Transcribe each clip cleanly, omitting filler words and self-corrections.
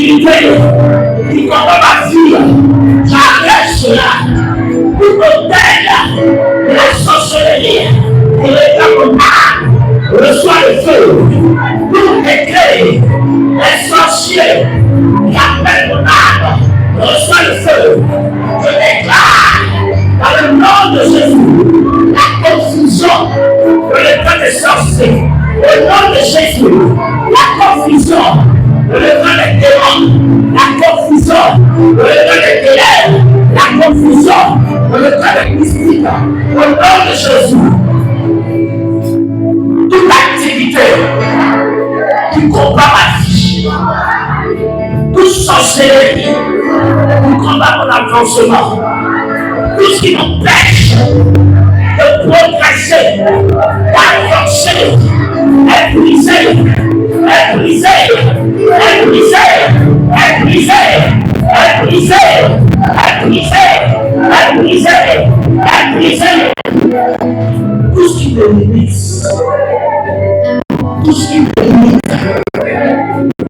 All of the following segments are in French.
activité qui combat ma vie, j'arrête cela. Tout hôtel, la sorcellerie, et le capotage, reçoit le feu. Tout décret, les sorciers qui appellent mon âme, reçoit le feu. Je déclare, dans le nom de Jésus, la confusion de l'état des sorciers. Au nom de Jésus, la confusion de l'état des démons, la confusion de l'état des ténèbres, la confusion de l'état des mystiques. Au nom de Jésus, toute activité qui combat ma vie, toute sorcellerie qui combat mon avancement, tout ce qui m'empêche de progresser, d'avancer, est brisé, est brisé, est brisé, est brisé, est brisé, est brisé, est brisé, est brisé. Tout ce qui me limite, tout ce qui me limite,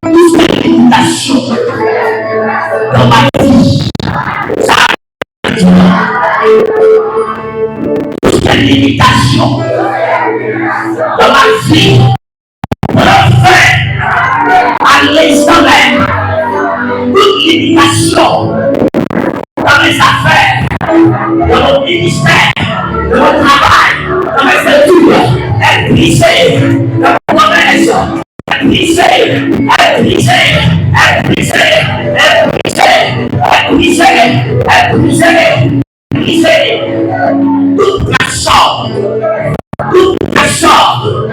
tout ce qui est limitation dans ma vie, ça toute limitation dans ma vie, refait à l'instant même. Toute limitation dans mes affaires, dans mon ministère, dans mon travail, dans mes études, est brisée. Dans ma promesse, est brisée, est brisée, est brisée, est brisée, est brisée, est brisée, est brisée. Toute personne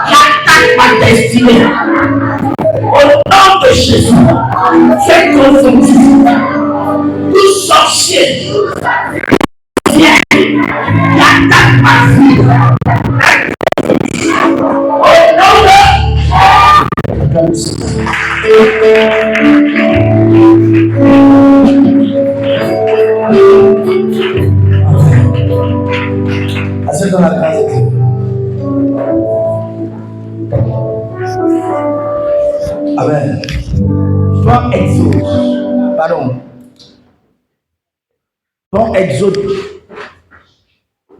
qui attaque ma destinée, au nom de Jésus, fais confondu. Tout sorcier vient qui attaque ma vie, au nom de Assez dans la grâce de Dieu. Amen. Dans Exode, pardon. Dans Exode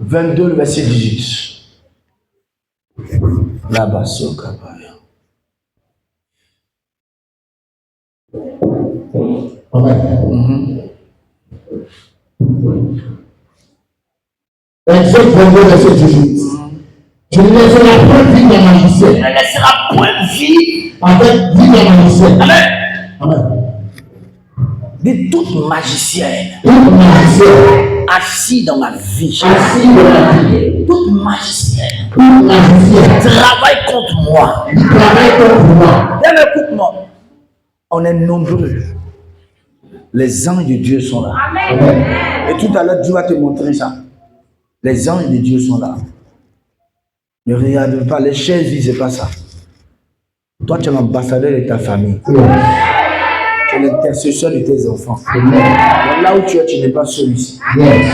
22, le verset 18. Là-bas, sur Kabaya. Amen. Exode 22, verset 18. Je ne laisserai point vivre d'un magicien. Je ne laisserai point vivre avec vie d'un magicien. Amen. Amen. De toute magicienne Toute magicienne assis dans ma vie, assis dans la vie. toute magicienne Toute magicienne travaille contre moi. travaille contre moi. Bien, écoute-moi, on est nombreux. Les anges de Dieu sont là. Amen. Et tout à l'heure, Dieu va te montrer ça. Les anges de Dieu sont là. Ne regarde pas, les chaises vies, c'est pas ça. Toi, tu es l'ambassadeur de ta famille. Tu es l'intercesseur de tes enfants. Donc là où tu es, tu n'es pas celui-ci. Yes.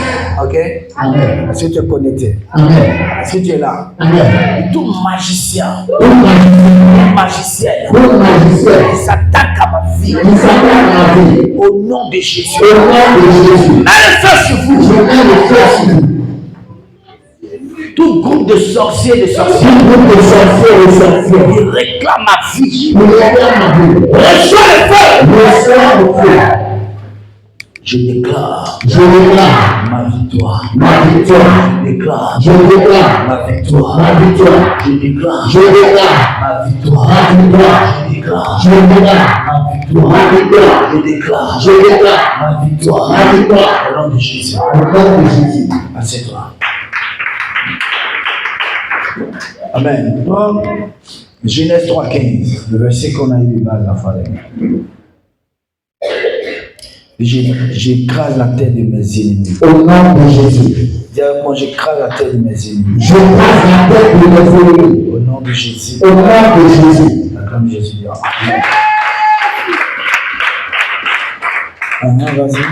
Ok? Amen. Est-ce que tu es connecté? Amen. Est-ce que tu es là? Amen. Tout magicien, Toute magicienne magicienne, qui s'attaque à ma vie. s'attaque à ma vie. Au nom de Jésus. Au nom de Jésus. Mets le feu sur vous. Je mets le feu sur vous. Tout groupe de sorciers et de sorcières Tout groupe de sorciers et sorcières qui réclame ma vie. qui réclament ma vie. Reçois le feu. Reçois le feu. Je déclare Je déclare ma victoire. ma victoire. Je déclare Je déclare ma victoire. ma victoire. Je déclare Je déclare ma victoire. ma victoire. Je déclare Je déclare ma victoire. ma victoire. Je déclare Je déclare ma victoire. ma victoire. Au nom de Jésus. Au nom de Jésus. Assieds-toi. Amen. Dans Genèse 3,15, le verset qu'on a eu de base la fois dernière. J'écrase la tête de mes ennemis. Au nom de Jésus. Dis avec moi, j'écrase la tête de mes ennemis. Je passe la tête de mes ennemis. Au nom de Jésus. Au nom de Jésus. Acclame Jésus. Vas-y.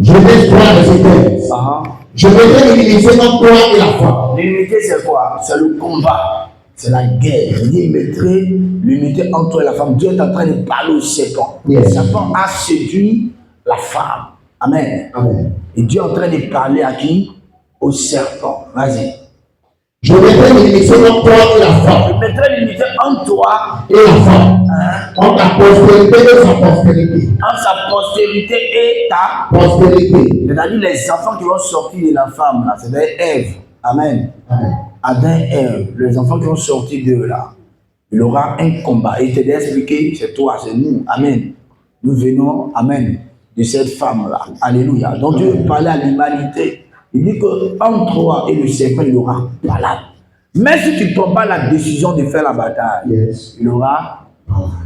Genèse 3, verset 15. Je mettrai l'unité entre toi et la foi. L'unité, c'est quoi? C'est le combat. C'est la guerre. Il dit, il mettrait l'unité entre toi et la femme. Dieu est en train de parler au serpent. Yes. Le serpent a séduit la femme. Amen. Amen. Et Dieu est en train de parler à qui? Au serpent. Vas-y. Je mettrai l'unité entre toi et la femme. Je mettrai l'unité entre toi Et la femme. Entre ta postérité et sa postérité. entre sa postérité et ta Postérité. c'est-à-dire les enfants qui vont sortir de la femme, là, c'est-à-dire Ève. Amen. Amen. Adam et Ève, les enfants qui vont sortir d'eux là, il aura un combat. Et il te dit expliquer, c'est toi, c'est nous. Amen. Nous venons, amen, de cette femme-là. Alléluia. Donc Dieu parlait à l'humanité. Il dit qu'entre toi et le serpent, il aura voilà. Même si tu ne prends pas la décision de faire la bataille, Yes. il aura.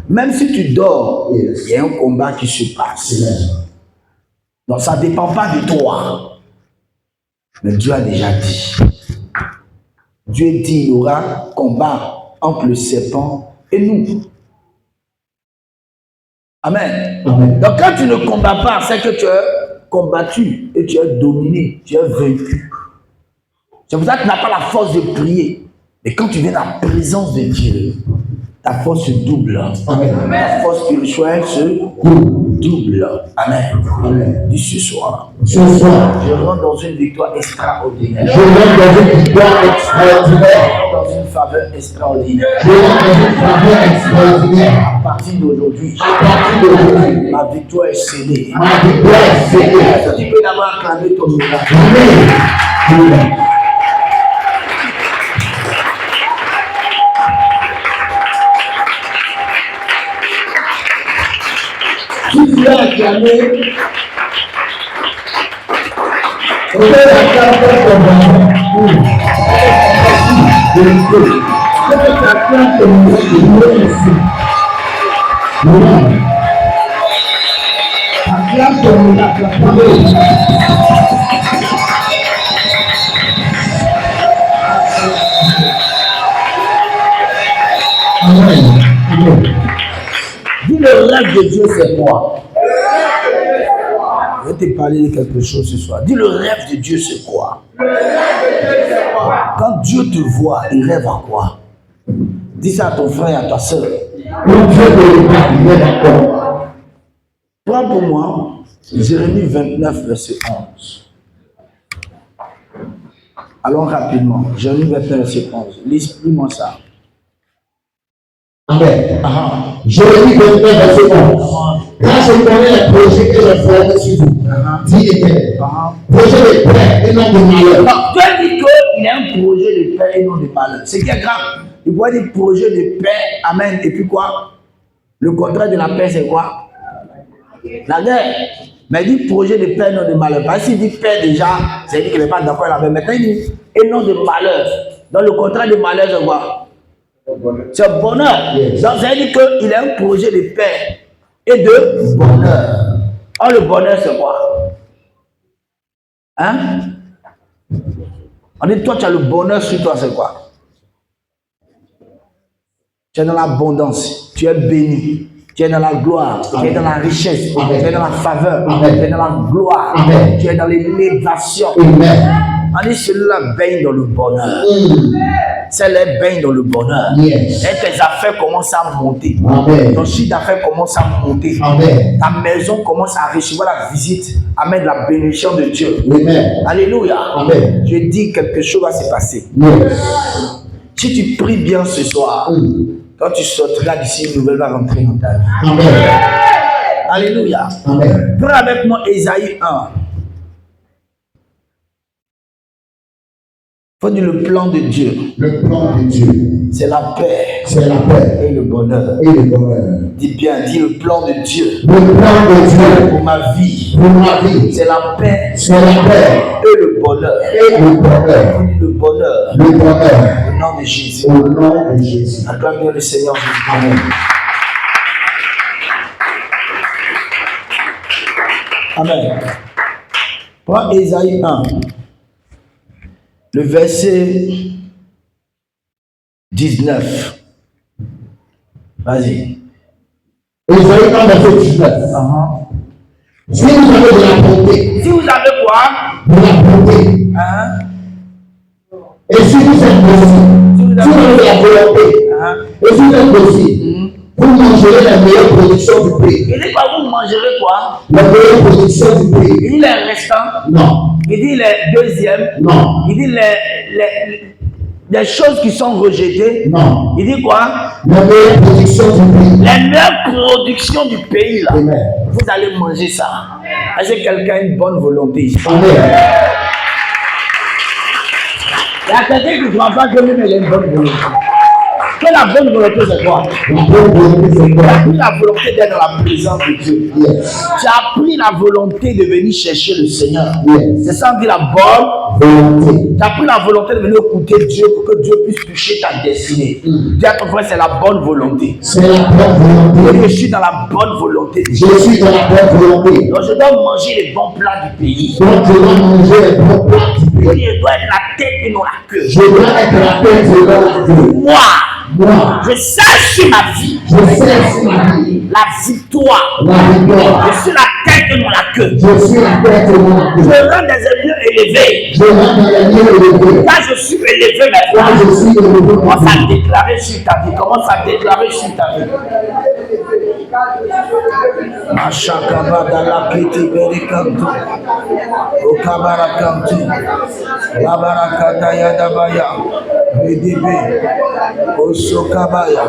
Même si tu dors, Yes. il y a un combat qui se passe. Amen. Donc ça ne dépend pas de toi. Mais Dieu a déjà dit. Dieu dit il y aura combat entre le serpent et nous. Amen. Amen. Donc quand tu ne combats pas, c'est que tu es combattu et tu es dominé, tu es vaincu. C'est pour ça que tu n'as pas la force de prier. Et quand tu viens dans la présence de Dieu, ta force se double. Amen. Ta force spirituelle se double. Amen. Amen. Dis ce soir, Ce soir, je rentre dans une victoire extraordinaire. je rentre dans une victoire extraordinaire. Dans une faveur extraordinaire. Je rentre dans une faveur extraordinaire. À partir d'aujourd'hui, À partir d'aujourd'hui, ma victoire est scellée. ma victoire est scellée. Est-ce que tu peux d'abord acclamer ton miracle? Amen. Amen. Si tu as acclamé, On peut acclamer ton miracle. On peut acclamer ton miracle. Amen. Acclame ton miracle. Amen. Amen. dis le rêve de Dieu c'est quoi? Je vais te parler de quelque chose ce soir. Dis le rêve de Dieu c'est quoi? Quand Dieu te voit, il rêve à quoi? Dis ça à ton frère et à ta soeur. Quand Dieu te voit, il rêve à quoi? Prends pour moi Jérémie 29, verset 11. Allons rapidement. Jérémie 29, verset 11. Lis-moi ça. Amen. Ah, Jérémie 29, verset 11. Car je connais les projets que j'ai formés sur vous, dit l'Éternel. Projet de paix et non de malheur. donc, Dieu dit qu'il a un projet de paix et non de malheur. C'est qui est grave. Il pourrait dire projet de paix, amen. Et puis quoi? Le contraire de la paix, c'est quoi? La guerre. Mais il dit projet de paix et non de malheur. Parce qu'il dit paix déjà, c'est-à-dire qu'il n'est pas d'accord avec la paix. Maintenant, il dit et non de malheur. Donc, le contraire de malheur, c'est quoi? C'est bonheur. Yes. Donc, ça veut dire qu'il a un projet de paix et de bonheur. Or, le bonheur, c'est quoi? Hein? On dit, toi, tu as le bonheur sur toi, c'est quoi? Tu es dans l'abondance, tu es béni, tu es dans la gloire, tu es dans la richesse, tu es dans la faveur, tu es dans la gloire, Amen. tu es dans l'élévation. Amen. On dit, celui-là baigne dans le bonheur. Celle-là baigne dans le bonheur. Yes. Et tes affaires commencent à monter. Amen. Ton chiffre d'affaires commence à monter. Amen. Ta maison commence à recevoir la visite. Amen, la bénédiction de Dieu. Amen. Alléluia. Amen. Je dis quelque chose va se passer. Yes. Si tu pries bien ce soir, quand tu sortiras d'ici, une nouvelle va rentrer dans ta vie. Amen. Alléluia. Amen. Prends avec moi Ésaïe 1. Faut dire le plan de Dieu. Le plan de Dieu, C'est la paix c'est la paix et le bonheur. et le bonheur. Dis bien, dis le plan de Dieu Le plan de Dieu pour ma vie. pour ma vie, C'est la paix c'est la paix et le bonheur. et le bonheur. Le bonheur. Le bonheur. Au nom de Jésus. Au nom de Jésus. Acclame bien le Seigneur Jésus. Amen. Amen. Prends Ésaïe 1. Le verset 19. Vas-y. Ésaïe 1, verset 19. Si vous avez de la bonté, Si vous avez quoi? de la bonté, Hein? et si vous êtes béni, Si vous la volonté, et si c'est possible, vous mangerez la meilleure production du pays. Il dit quoi? Vous mangerez quoi? La meilleure production du pays. Il dit les restants. Non. Il dit les deuxièmes. Non. Il dit les choses qui sont rejetées. Non. Il dit quoi? La meilleure production du pays. La meilleure production du pays là. Amen. Vous allez manger ça. Est-ce que quelqu'un a une bonne volonté ici? Amen. Il y a quelqu'un qui ne croit pas que lui, il a une bonne volonté. Que la bonne volonté, c'est quoi? La bonne volonté, c'est Tu quoi? as pris la volonté d'être dans la présence de Dieu. Yes. Tu as pris la volonté de venir chercher le Seigneur. Yes. C'est ça, on dit la bonne Volonté. Tu as pris la volonté de venir écouter Dieu pour que Dieu puisse toucher ta destinée. Dis à ton frère, c'est la bonne volonté. C'est la bonne volonté. Je suis dans la bonne volonté. Je suis dans la bonne volonté. Donc je dois manger les bons plats du pays. Donc je dois manger les bons plats du pays. Je dois être la tête et non la queue. Je dois être la tête et non la queue. Moi, je cherche ma vie. je cherche ma vie. La victoire. La victoire. Je suis la tête et non la queue. Je suis la tête et non la Je queue. rentre dans un lieu élevé. Je rentre dans les lieux élevés. Quand je suis élevé Quand maintenant, je suis élevé, commence à déclarer sur ta vie. Commence à déclarer sur ta vie. Mashakaba dalakiti berikantu. Okabarakanti. Labarakata yadabaya. Redebe. Osokabaya.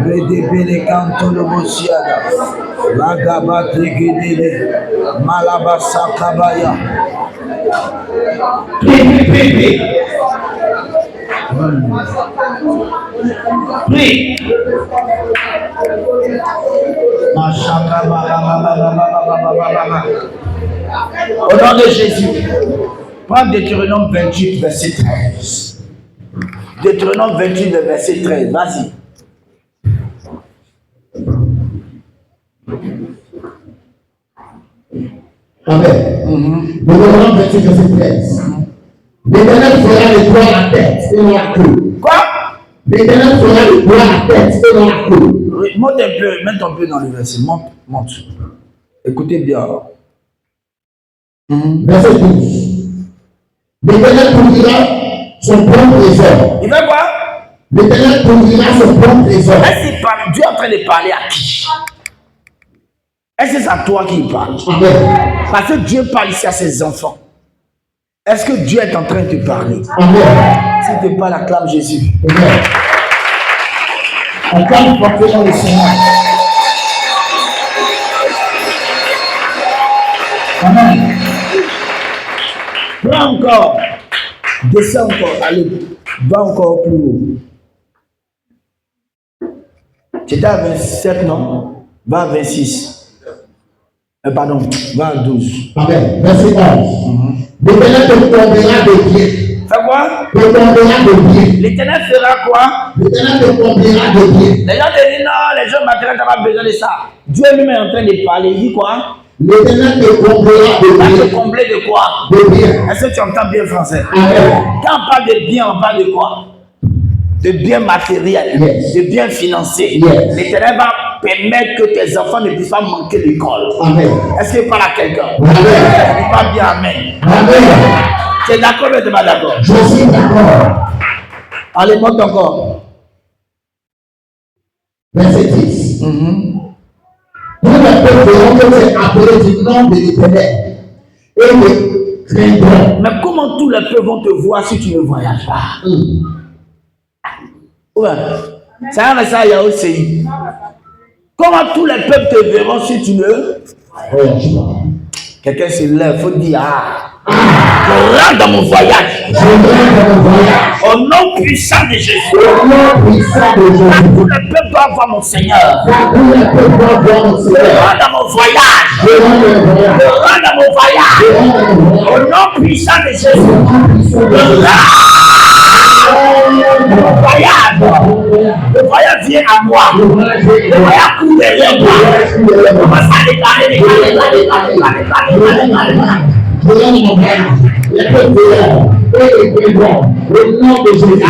Redebe lekanto lobosiada. Lagabati gidide. Malabasakabaya. Prie. Au nom de Jésus, prends Deutéronome 28, verset 13. Deutéronome 28, verset 13. Vas-y. Amen. Deutéronome 28, verset 13. L'Éternel fera de toi la tête et non la queue. Quoi? L'Éternel fera de toi la tête et non la queue. Monte un peu, mets ton peu dans le verset. Monte. Écoutez bien. Verset 12. L'Éternel conduira son bon trésor. Il fait quoi? L'Éternel conduira son bon trésor. Est-ce qu'il parle? Dieu est en train de parler à qui? Est-ce que c'est à toi qu'il parle? Amen. Parce que Dieu parle ici à ses enfants. Est-ce que Dieu est en train de te parler? Amen. S'il te parle, acclame Jésus. Amen. Acclame fortement le Seigneur. Amen. Prends encore. Descends encore. Allez, va encore plus haut. C'était à 27, non? Va à 26. Pardon, va à 12. Amen. Verset 11. L'Éternel te tombera de pied. Fais quoi? Te tombera de pied. L'éternel fera quoi? L'Éternel te tombera de pied. Les gens te disent non, les gens matériels n'ont pas besoin de ça. Dieu lui-même est en train de parler. Il dit quoi? L'Éternel te comblera de Va te pied. combler de quoi? De bien. Est-ce que tu entends bien français? Amen. Quand on parle de bien, on parle de quoi? De bien matériel, Yes. de bien financier. Yes. L'Éternel va permettre que tes enfants ne puissent pas manquer l'école. Amen. Est-ce qu'il parle à quelqu'un? Amen. Il parle bien Amen. Amen. Tu es d'accord ou tu n'es pas d'accord? Je suis d'accord. Allez, monte encore. Verset 10. Tous les peuples verront que tu es appelé du nom de l'Éternel et le craindront. Mais comment tous les peuples vont te voir si tu ne voyages pas? Ouais. Ça va, ça, il y a aussi. Comment tous les peuples te verront si tu ne... Voyage pas. Quelqu'un se lève, il faut dire, je rentre dans mon voyage. Je rentre dans mon voyage. Au nom puissant de Jésus. Au nom puissant de Jésus. Tous les peuples doivent voir mon Seigneur. Tous les peuples doivent voir mon Je Seigneur. rentre dans mon voyage. Je rentre dans mon voyage. Je rentre dans mon voyage. Je rentre dans mon voyage. Au nom puissant de Jésus. Au nom puissant de Je Jésus. rentre. Le voyage vient à moi. Le voyage court derrière moi. Commence à déclarer. Je rentre dans mon voyage. Les peuples verront et bon, au nom de Jésus,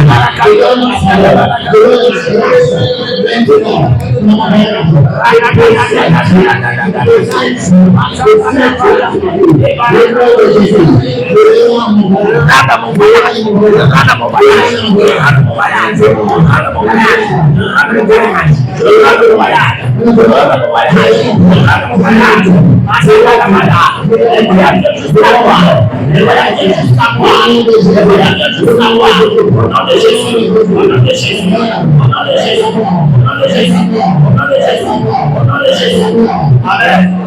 Amen.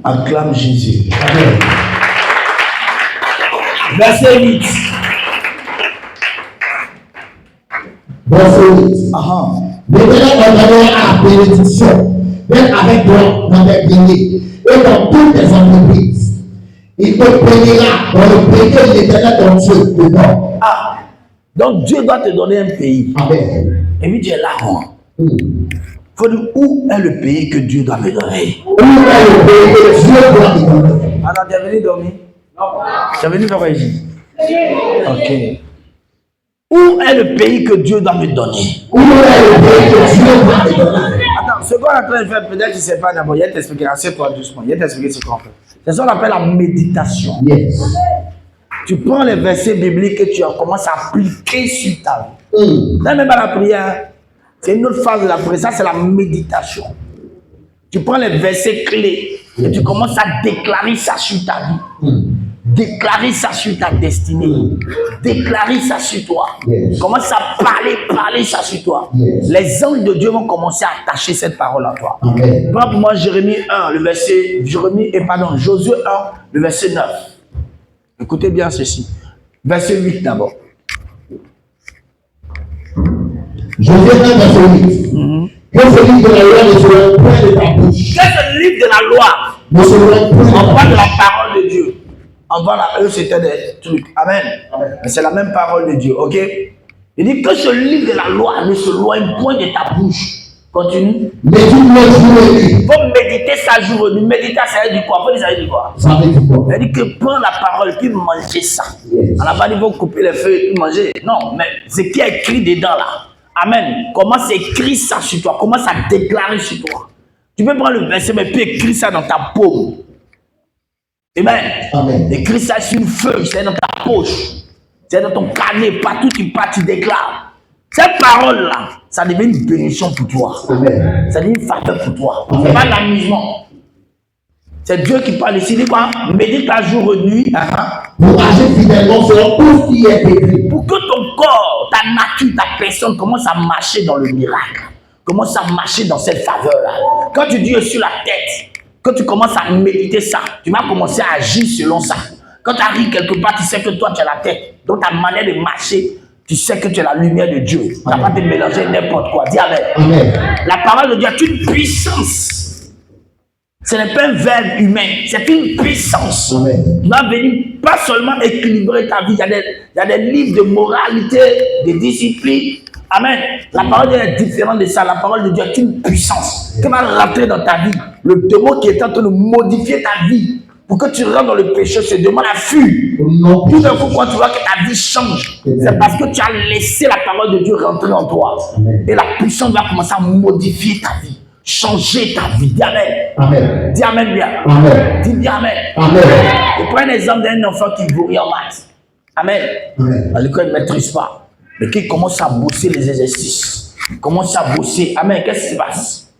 Acclame Jésus. Amen. Verset 8. Verset 8. Maintenant, on donne la bénédiction, même avec toi dans tes bénis et dans toutes tes entreprises. Il te bénira dans le pays que l'Éternel ton Dieu te donne. Ah, donc Dieu doit te donner un pays. Amen. Et puis tu es là. Faut dire où est le pays que Dieu doit me donner. Où est le pays que Dieu doit te donner? Alors tu es venu dormir? Non. Tu es venu faire quoi ici? Ok. Où est le pays que Dieu doit me donner? Où est le pays que Dieu doit te donner? Attends, ce qu'on est en train de faire, peut-être que tu ne sais pas d'abord. Il y a t'expliquer, assieds-toi doucement. Il y a t'expliquer ce qu'on fait. C'est ce qu'on appelle la méditation. Yes. Tu prends les versets bibliques et tu commences à appliquer sur ta vie. Ça même pas la prière. C'est une autre phase de la prière. Ça, c'est la méditation. Tu prends les versets clés et tu commences à déclarer ça sur ta vie. Déclarer ça sur ta destinée. Déclarer ça sur toi. Yes. Commence à parler ça sur toi. Yes. Les anges de Dieu vont commencer à attacher cette parole à toi. Amen. Prends pour moi Jérémie 1, le verset, Josué 1, le verset 9. Écoutez bien ceci. Verset 8 d'abord. Josué 1, verset 8. Que ce livre de la loi ne soit point de ta bouche. Que ce livre de la loi, Ne soit point de ta on parle de bouche. la parole de Dieu. Avant là, eux c'était des trucs. Amen. Mais c'est la même parole de Dieu, ok? Il dit que ce livre de la loi ne se loigne point de ta bouche. Continue. Médite-le jour et nuit. Il faut méditer ça jour et nuit. Méditer, ça veut dire quoi? Ça veut dire quoi? Ça veut dire quoi? Il dit que prends la parole puis manger ça. Yes. On n'a pas dit qu'il faut couper les feuilles et manger. Non, mais ce qui est écrit dedans là. Amen. Commence à écrire ça sur toi. Commence à déclarer sur toi. Tu peux prendre le verset, mais puis écrire ça dans ta paume. Amen. Amen. Écris ça sur une feuille, c'est dans ta poche. C'est dans ton carnet. Partout tu pars, tu déclares. Cette parole-là, ça devient une bénédiction pour toi. Amen. Ça devient une faveur pour toi. Amen. C'est pas l'amusement. C'est Dieu qui parle ici. Il dit quoi? Médite la jour et nuit. Pour agir fidèlement selon tout ce qui est écrit. Pour que ton corps, ta nature, ta personne commence à marcher dans le miracle. Commence à marcher dans cette faveur-là. Quand tu dis sur la tête, quand tu commences à méditer ça, tu vas commencer à agir selon ça. Quand tu arrives quelque part, tu sais que toi tu as la tête. Donc ta manière de marcher, tu sais que tu es la lumière de Dieu. Tu n'as pas de mélanger n'importe quoi. Dis Amen. Amen. La parole de Dieu est une puissance. Ce n'est pas un verbe humain, c'est une puissance. Amen. Tu vas venir pas seulement équilibrer ta vie. Il y a des livres de moralité, de discipline. Amen. La parole de Dieu est différente de ça. La parole de Dieu est une puissance qui va rentrer dans ta vie. Le démon qui est en train de modifier ta vie pour que tu rentres dans le péché, ce démon a fui. Tout d'un coup, quand tu vois que ta vie change, c'est parce que tu as laissé la parole de Dieu rentrer en toi. Amen. Et la puissance va commencer à modifier ta vie, changer ta vie. Dis Amen. Amen. Dis Amen bien. Amen. Dis bien Amen. Amen. Je prends un exemple d'un enfant qui vourit en maths. Amen. Amen. À l'école, il ne maîtrise pas. Mais qui commence à bosser les exercices. Il commence à bosser. Amen. Qu'est-ce qui se passe?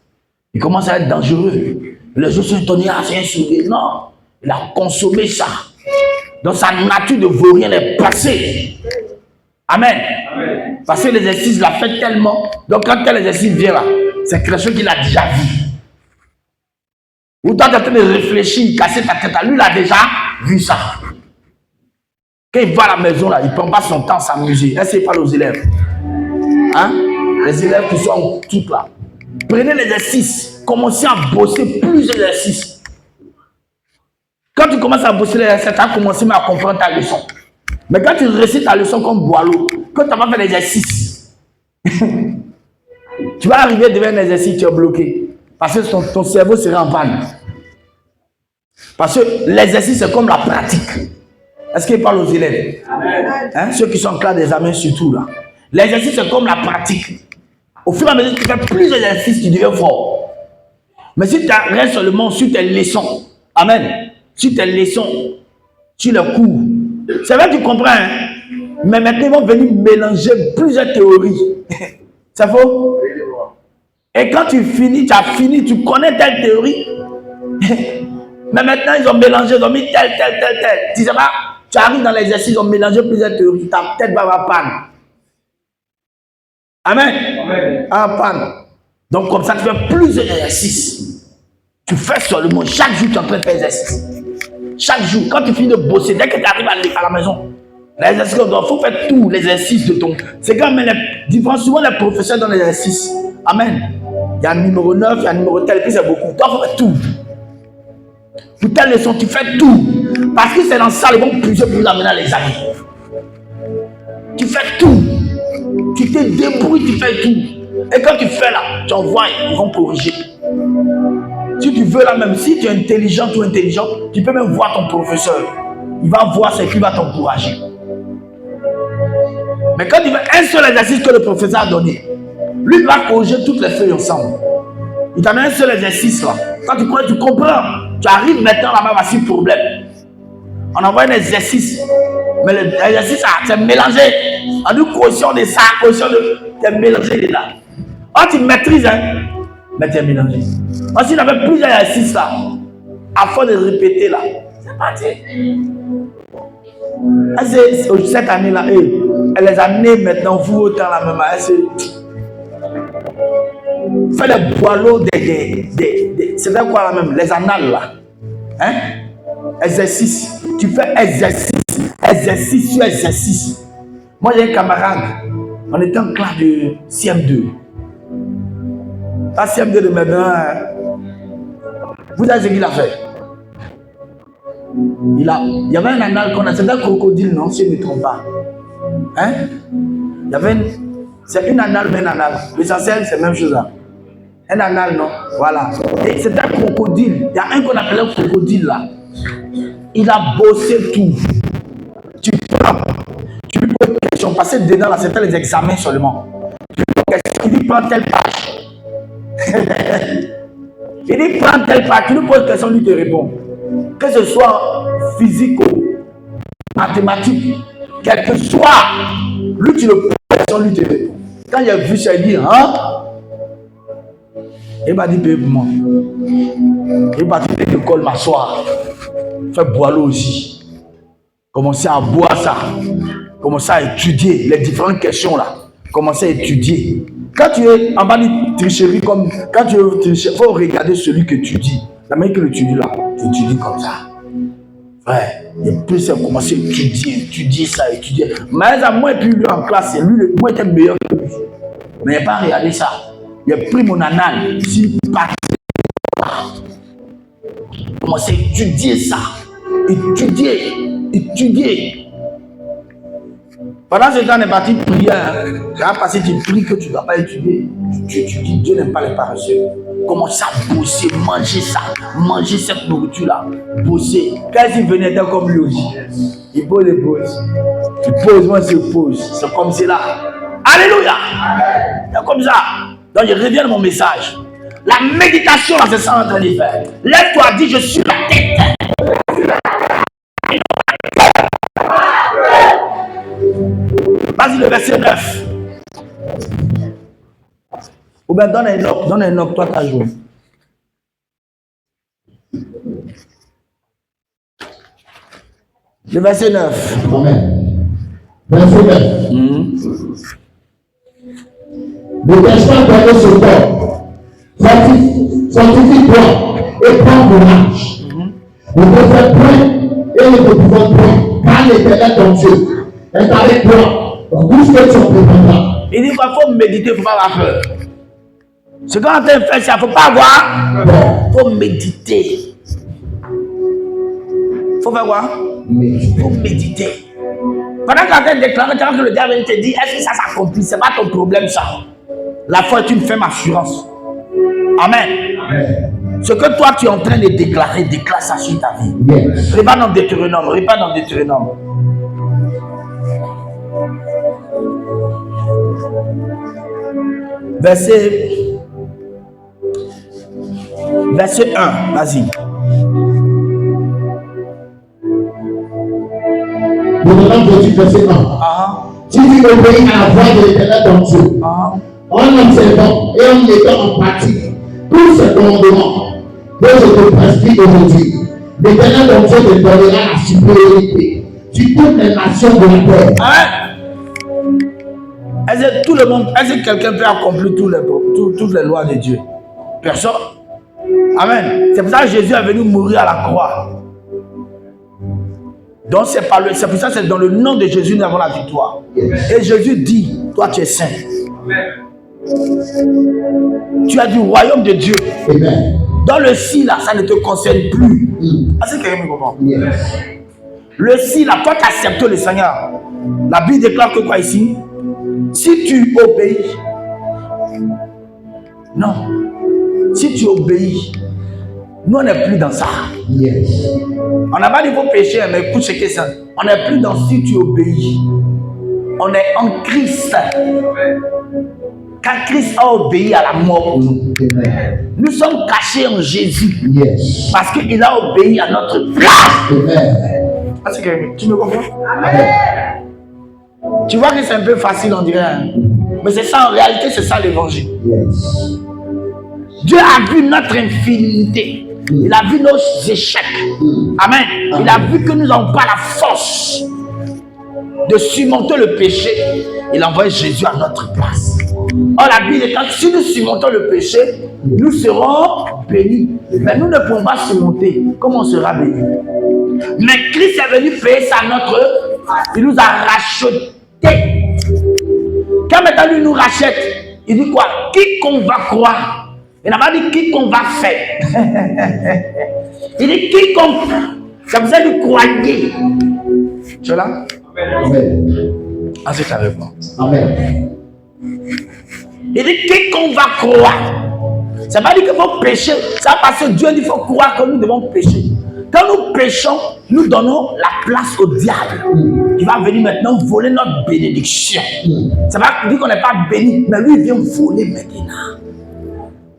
Il commence à être dangereux. Les gens sont étonnés. Ah, c'est un sourire. Non. Il a consommé ça. Donc sa nature de vaurien est passée. Amen. Amen. Parce que l'exercice l'a fait tellement. Donc quand tel exercice vient là, c'est quelque chose qu'il a déjà vu. Ou toi, tu es en train de réfléchir, casser ta tête. Lui, il a déjà vu ça. Quand il va à la maison, là, il ne prend pas son temps à s'amuser. Est-ce qu'il parle aux élèves? Hein? Les élèves qui sont tous là. Prenez l'exercice. Commencez à bosser plus d'exercices. Quand tu commences à bosser l'exercice, tu as commencé à comprendre ta leçon. Mais quand tu récites ta leçon comme Boileau, quand tu n'as pas fait l'exercice, tu vas arriver devant un exercice, tu es bloqué. Parce que ton cerveau sera en panne. Parce que l'exercice, c'est comme la pratique. Est-ce qu'il parle aux élèves? Hein? Ceux qui sont en classe d'examen surtout là. L'exercice, c'est comme la pratique. Au fur et à mesure que tu fais plus d'exercices, tu deviens fort. Mais si tu restes seulement sur tes leçons, amen, sur tes leçons, sur les cours, c'est vrai que tu comprends, hein? Mais maintenant ils vont venir mélanger plusieurs théories. C'est faux? Et quand tu finis, tu as fini, tu connais telle théorie. Mais maintenant ils ont mélangé, ils ont mis telle. Tu sais pas, tu arrives dans l'exercice, ils ont mélangé plusieurs théories, ta tête va avoir panne. Amen. En panne. Donc comme ça, tu fais plusieurs exercices. Tu fais seulement, chaque jour tu es en train de faire exercice. Chaque jour, quand tu finis de bosser, dès que tu arrives à la maison, l'exercice, il faut faire tout l'exercice de ton. C'est quand même souvent les professeurs dans l'exercice. Amen. Il y a un numéro 9, il y a un numéro tel, puis c'est beaucoup. Toi, il faut faire tout. Pour telle leçon, tu fais tout. Parce que c'est dans ça, ils vont plusieurs pour amener à l'examen. Tu fais tout. Tu te débrouilles, tu fais tout. Et quand tu fais là, tu envoies, ils vont corriger. Si tu veux là même, si tu es intelligent ou intelligent, tu peux même voir ton professeur. Il va voir ce qui va t'encourager. Mais quand tu fais un seul exercice que le professeur a donné, lui va corriger toutes les feuilles ensemble. Il t'a mis un seul exercice là. Quand tu crois, tu comprends. Tu arrives maintenant là-bas, voici le problème. On envoie un exercice. Mais l'exercice, c'est mélangé. On dit caution de ça, caution de. C'est mélangé là. Oh, tu maîtrises, hein. Mais tu es mélangé. Aussi, il y avait plusieurs exercices là. Afin de répéter là. C'est parti. Cette année-là, les années maintenant, vous autant la même année, fais les boileaux c'est quoi la même? Les annales là. Hein? Exercice. Tu fais exercice sur exercice. Moi j'ai un camarade, on était en classe de CM2. Pas CM2 de maintenant. Vous savez ce qu'il a fait? Il y avait un anal qu'on a, c'est un crocodile, non, si je ne me trompe pas. Hein? Il y avait c'est une anale, mais un anal. L'essentiel, c'est la même chose là. Un anal, non? Voilà. Et c'est un crocodile. Il y a un qu'on appelle un crocodile là. Il a bossé tout. Tu prends, tu lui poses une question, parce que dedans là, c'était les examens seulement. Tu lui poses une question, il dit prends telle page. Il dit prends telle page, tu lui poses une question, lui te répond. Que ce soit physique ou mathématique, quel que soit, lui tu le poses une question, lui te répond. Quand il a vu ça, il dit hein? Il m'a dit paye pour moi. Il m'a dit de l'école m'asseoir. Fais boileau aussi. Commencez à boire ça. Commencez à étudier les différentes questions là. Commencez à étudier. Quand tu es en bas de tricherie, comme quand tu veux tricher, il faut regarder celui que tu dis. La manière que tu dis là, tu étudies comme ça. Ouais. Et puis c'est commencer à étudier ça, étudier. Mais moi et puis lui en classe, c'est lui, moi était meilleur que lui. Mais il n'a pas regardé ça. Il a pris mon anal, s'il part. Commencer à étudier ça. Étudier. Pendant ce temps, on est parti prier. C'est pas parce que tu pries que tu ne dois pas étudier. Tu dis Dieu n'aime pas les paresseux. Commence à bosser, manger cette nourriture-là. Bosser. Quand il venait d'être comme lui aussi, il pose. Il pose, moi je pose. C'est comme c'est là. Alléluia. C'est comme ça. Donc je reviens à mon message. La méditation, là, c'est ça en train de faire. Lève-toi, dis je suis la tête. Vas-y, le verset 9. Ou bien donne un knock, toi ta joue. Le verset 9. Amen. Verset 9. Ne cache pas donner ce corps. Sanctifie-toi et prends courage. Ne te fais point et ne te pouvons point, car l'Éternel ton Dieu est avec toi. Donc, tout ce que tu entreprendras. Il dit qu'il faut méditer, il ne faut pas avoir peur. Ce qu'on est en train de faire, il ne faut pas avoir peur. Il faut méditer. Il faut faire quoi? Il faut méditer. Pendant qu'on est en train de déclarer, quand le diable te dit, est-ce que ça s'accomplit? Ce n'est pas ton problème, ça. La foi est une ferme assurance. Amen. Ce que toi tu es en train de déclarer, déclare ça sur ta vie. Yes. Repars dans Deutéronome, repars dans Deutéronome. Verset 1, vas-y. Deutéronome 28, verset 1. Si tu obéis à la voix de l'Éternel ton Dieu, en observant et en mettant en pratique tous ces commandements que je te prescris aujourd'hui, l'Éternel ton Dieu te donnera la supériorité sur toutes les nations de la terre. Est-ce que tout le monde, est-ce que quelqu'un peut accomplir toutes les lois de Dieu? Personne. Amen. C'est pour ça que Jésus est venu mourir à la croix. Donc c'est pour ça que c'est dans le nom de Jésus nous avons la victoire. Et Jésus dit, toi tu es saint. Tu as du royaume de Dieu. Amen. Dans le si là, ça ne te concerne plus. Est-ce que quelqu'un me comprend? Le si là, toi qui acceptes le Seigneur, la Bible déclare que quoi ici? Si tu obéis, non, si tu obéis, nous on n'est plus dans ça. Yes. On n'a pas dit vos péchés, mais écoute ce que c'est. On n'est plus dans si tu obéis. On est en Christ. Quand Christ a obéi à la mort pour nous, Amen. nous sommes cachés en Jésus. Yes. Parce qu'il a obéi à notre place. Amen. Est-ce que tu me comprends? Amen. Tu vois que c'est un peu facile, on dirait. Hein? Mais c'est ça, en réalité, c'est ça l'évangile. Yes. Dieu a vu notre infidélité. Il a vu nos échecs. Amen. Il a vu que nous n'avons pas la force de surmonter le péché. Il a envoyé Jésus à notre place. Or, la Bible est que si nous surmontons le péché, nous serons bénis. Mais nous ne pouvons pas surmonter. Comment on sera bénis? Mais Christ est venu payer ça à notre. Il nous a rachetés. Quand maintenant lui nous rachète, il dit quoi? Quiconque va croire. Il n'a pas dit quiconque va faire. Il dit quiconque. Ça vous aide de croyer. Tu es là? Amen. Ah, c'est avec moi. Amen. Il dit quiconque va croire. Ça ne veut pas dire que vos péchés. Ça parce que Dieu dit qu'il faut croire que nous devons pécher. Quand nous péchons, nous donnons la place au diable. Il va venir maintenant voler notre bénédiction. Ça va dire qu'on n'est pas béni, mais lui il vient voler maintenant.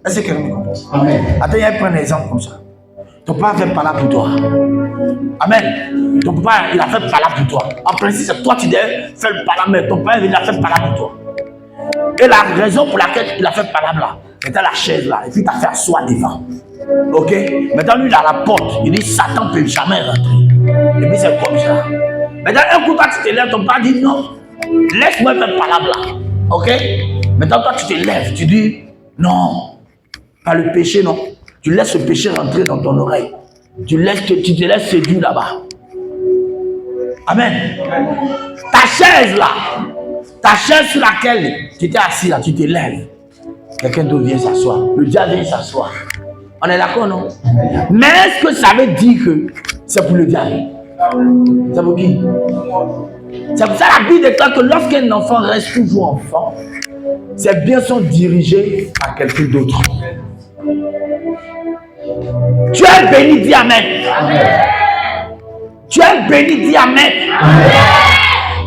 Est-ce que vous comprenez? Amen. Attends, il y a un exemple comme ça. Ton père fait par là pour toi. Amen. Ton papa, il a fait par là pour toi. En principe, c'est toi qui devais faire le par là, mais ton père, il a fait par là pour toi. Et la raison pour laquelle il a fait par là, c'était la chaise là, et puis il t'a fait asseoir devant. Ok? Maintenant, lui, il a la porte. Il dit Satan ne peut jamais rentrer. Et puis, c'est comme ça. Maintenant, un coup, toi, tu te lèves, ton père dit non, laisse-moi faire par là. Ok? Maintenant, toi, tu te lèves, tu dis non, pas le péché, non. Tu laisses le péché rentrer dans ton oreille. Tu te laisses séduire là-bas. Amen. Ta chaise là, ta chaise sur laquelle tu étais assis là, tu te lèves. Quelqu'un d'autre vient s'asseoir. Le diable vient s'asseoir. On est d'accord, non? Mais est-ce que ça veut dire que c'est pour le diable? C'est pour qui? C'est pour ça que la Bible déclare que lorsqu'un enfant reste toujours enfant, ses biens sont dirigés à quelqu'un d'autre. Tu es béni, dis Amen. Amen. Tu es béni, dis Amen. Amen.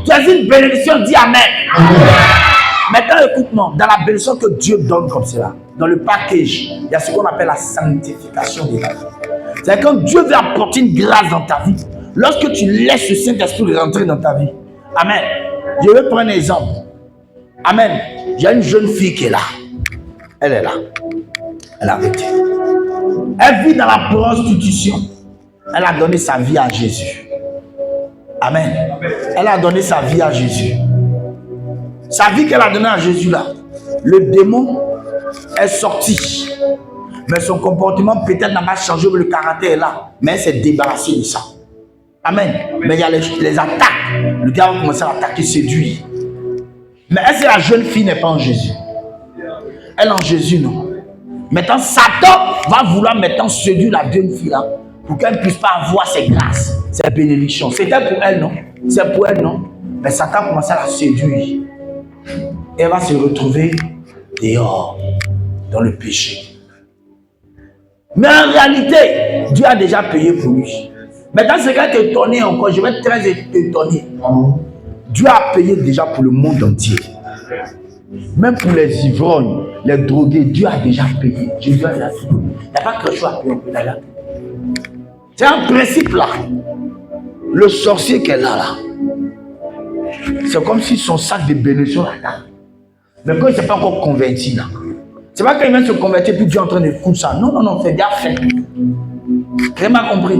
Tu es une bénédiction, dis Amen. Amen. Maintenant, écoute-moi, dans la bénédiction que Dieu donne comme cela, dans le package, il y a ce qu'on appelle la sanctification de la vie. C'est quand Dieu veut apporter une grâce dans ta vie, lorsque tu laisses le Saint-Esprit rentrer dans ta vie. Amen. Je vais prendre un exemple. Amen. J'ai une jeune fille qui est là. Elle est là. Elle a arrêté. Elle vit dans la prostitution. Elle a donné sa vie à Jésus. Amen. Elle a donné sa vie à Jésus. Sa vie qu'elle a donnée à Jésus là, le démon est sorti. Mais son comportement peut-être n'a pas changé, mais le caractère est là. Mais elle s'est débarrassée de ça. Amen. Mais il y a les attaques. Le diable a commencé à attaquer, séduire. Mais est-ce que la jeune fille n'est pas en Jésus? Elle est en Jésus, non? Maintenant, Satan va vouloir maintenant séduire la jeune fille là pour qu'elle ne puisse pas avoir ses grâces, ses bénédictions. C'était pour elle, non? C'est pour elle, non? Mais Satan commence à la séduire. Elle va se retrouver dehors, dans le péché. Mais en réalité, Dieu a déjà payé pour lui. Maintenant, ce qui est étonné encore, je vais être très étonné. Dieu a payé déjà pour le monde entier. Même pour les ivrognes, les drogués, Dieu a déjà payé. Jésus a déjà payé. Il n'y a pas quelque chose à payer, on peut d'ailleurs. C'est un principe là. Le sorcier qui est là, c'est comme si son sac de bénédiction là. Mais quand il ne s'est pas encore converti là. C'est pas quand il vient se convertir puis Dieu est en train de foutre ça. Non, non, non, c'est déjà fait. Vraiment compris.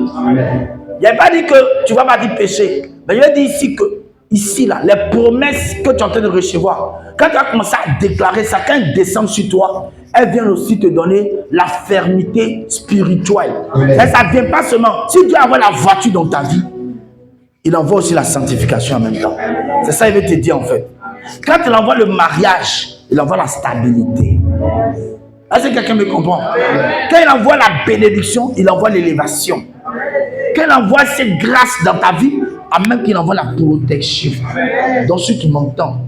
Il n'a pas dit que tu vas pas dire péché. Mais il a dit ici que, ici là, les promesses que tu es en train de recevoir, quand tu vas commencer à déclarer ça, quand elles descendent sur toi, elles viennent aussi te donner la fermeté spirituelle. Et ça ne vient pas seulement. Si Dieu envoie la voiture dans ta vie, il envoie aussi la sanctification en même temps. C'est ça qu'il veut te dire en fait. Quand il envoie le mariage, il envoie la stabilité. Est-ce que quelqu'un me comprend? Quand il envoie la bénédiction, il envoie l'élévation. Quand il envoie cette grâce dans ta vie, en même qu'il envoie la protection. Donc ceux qui m'entendent,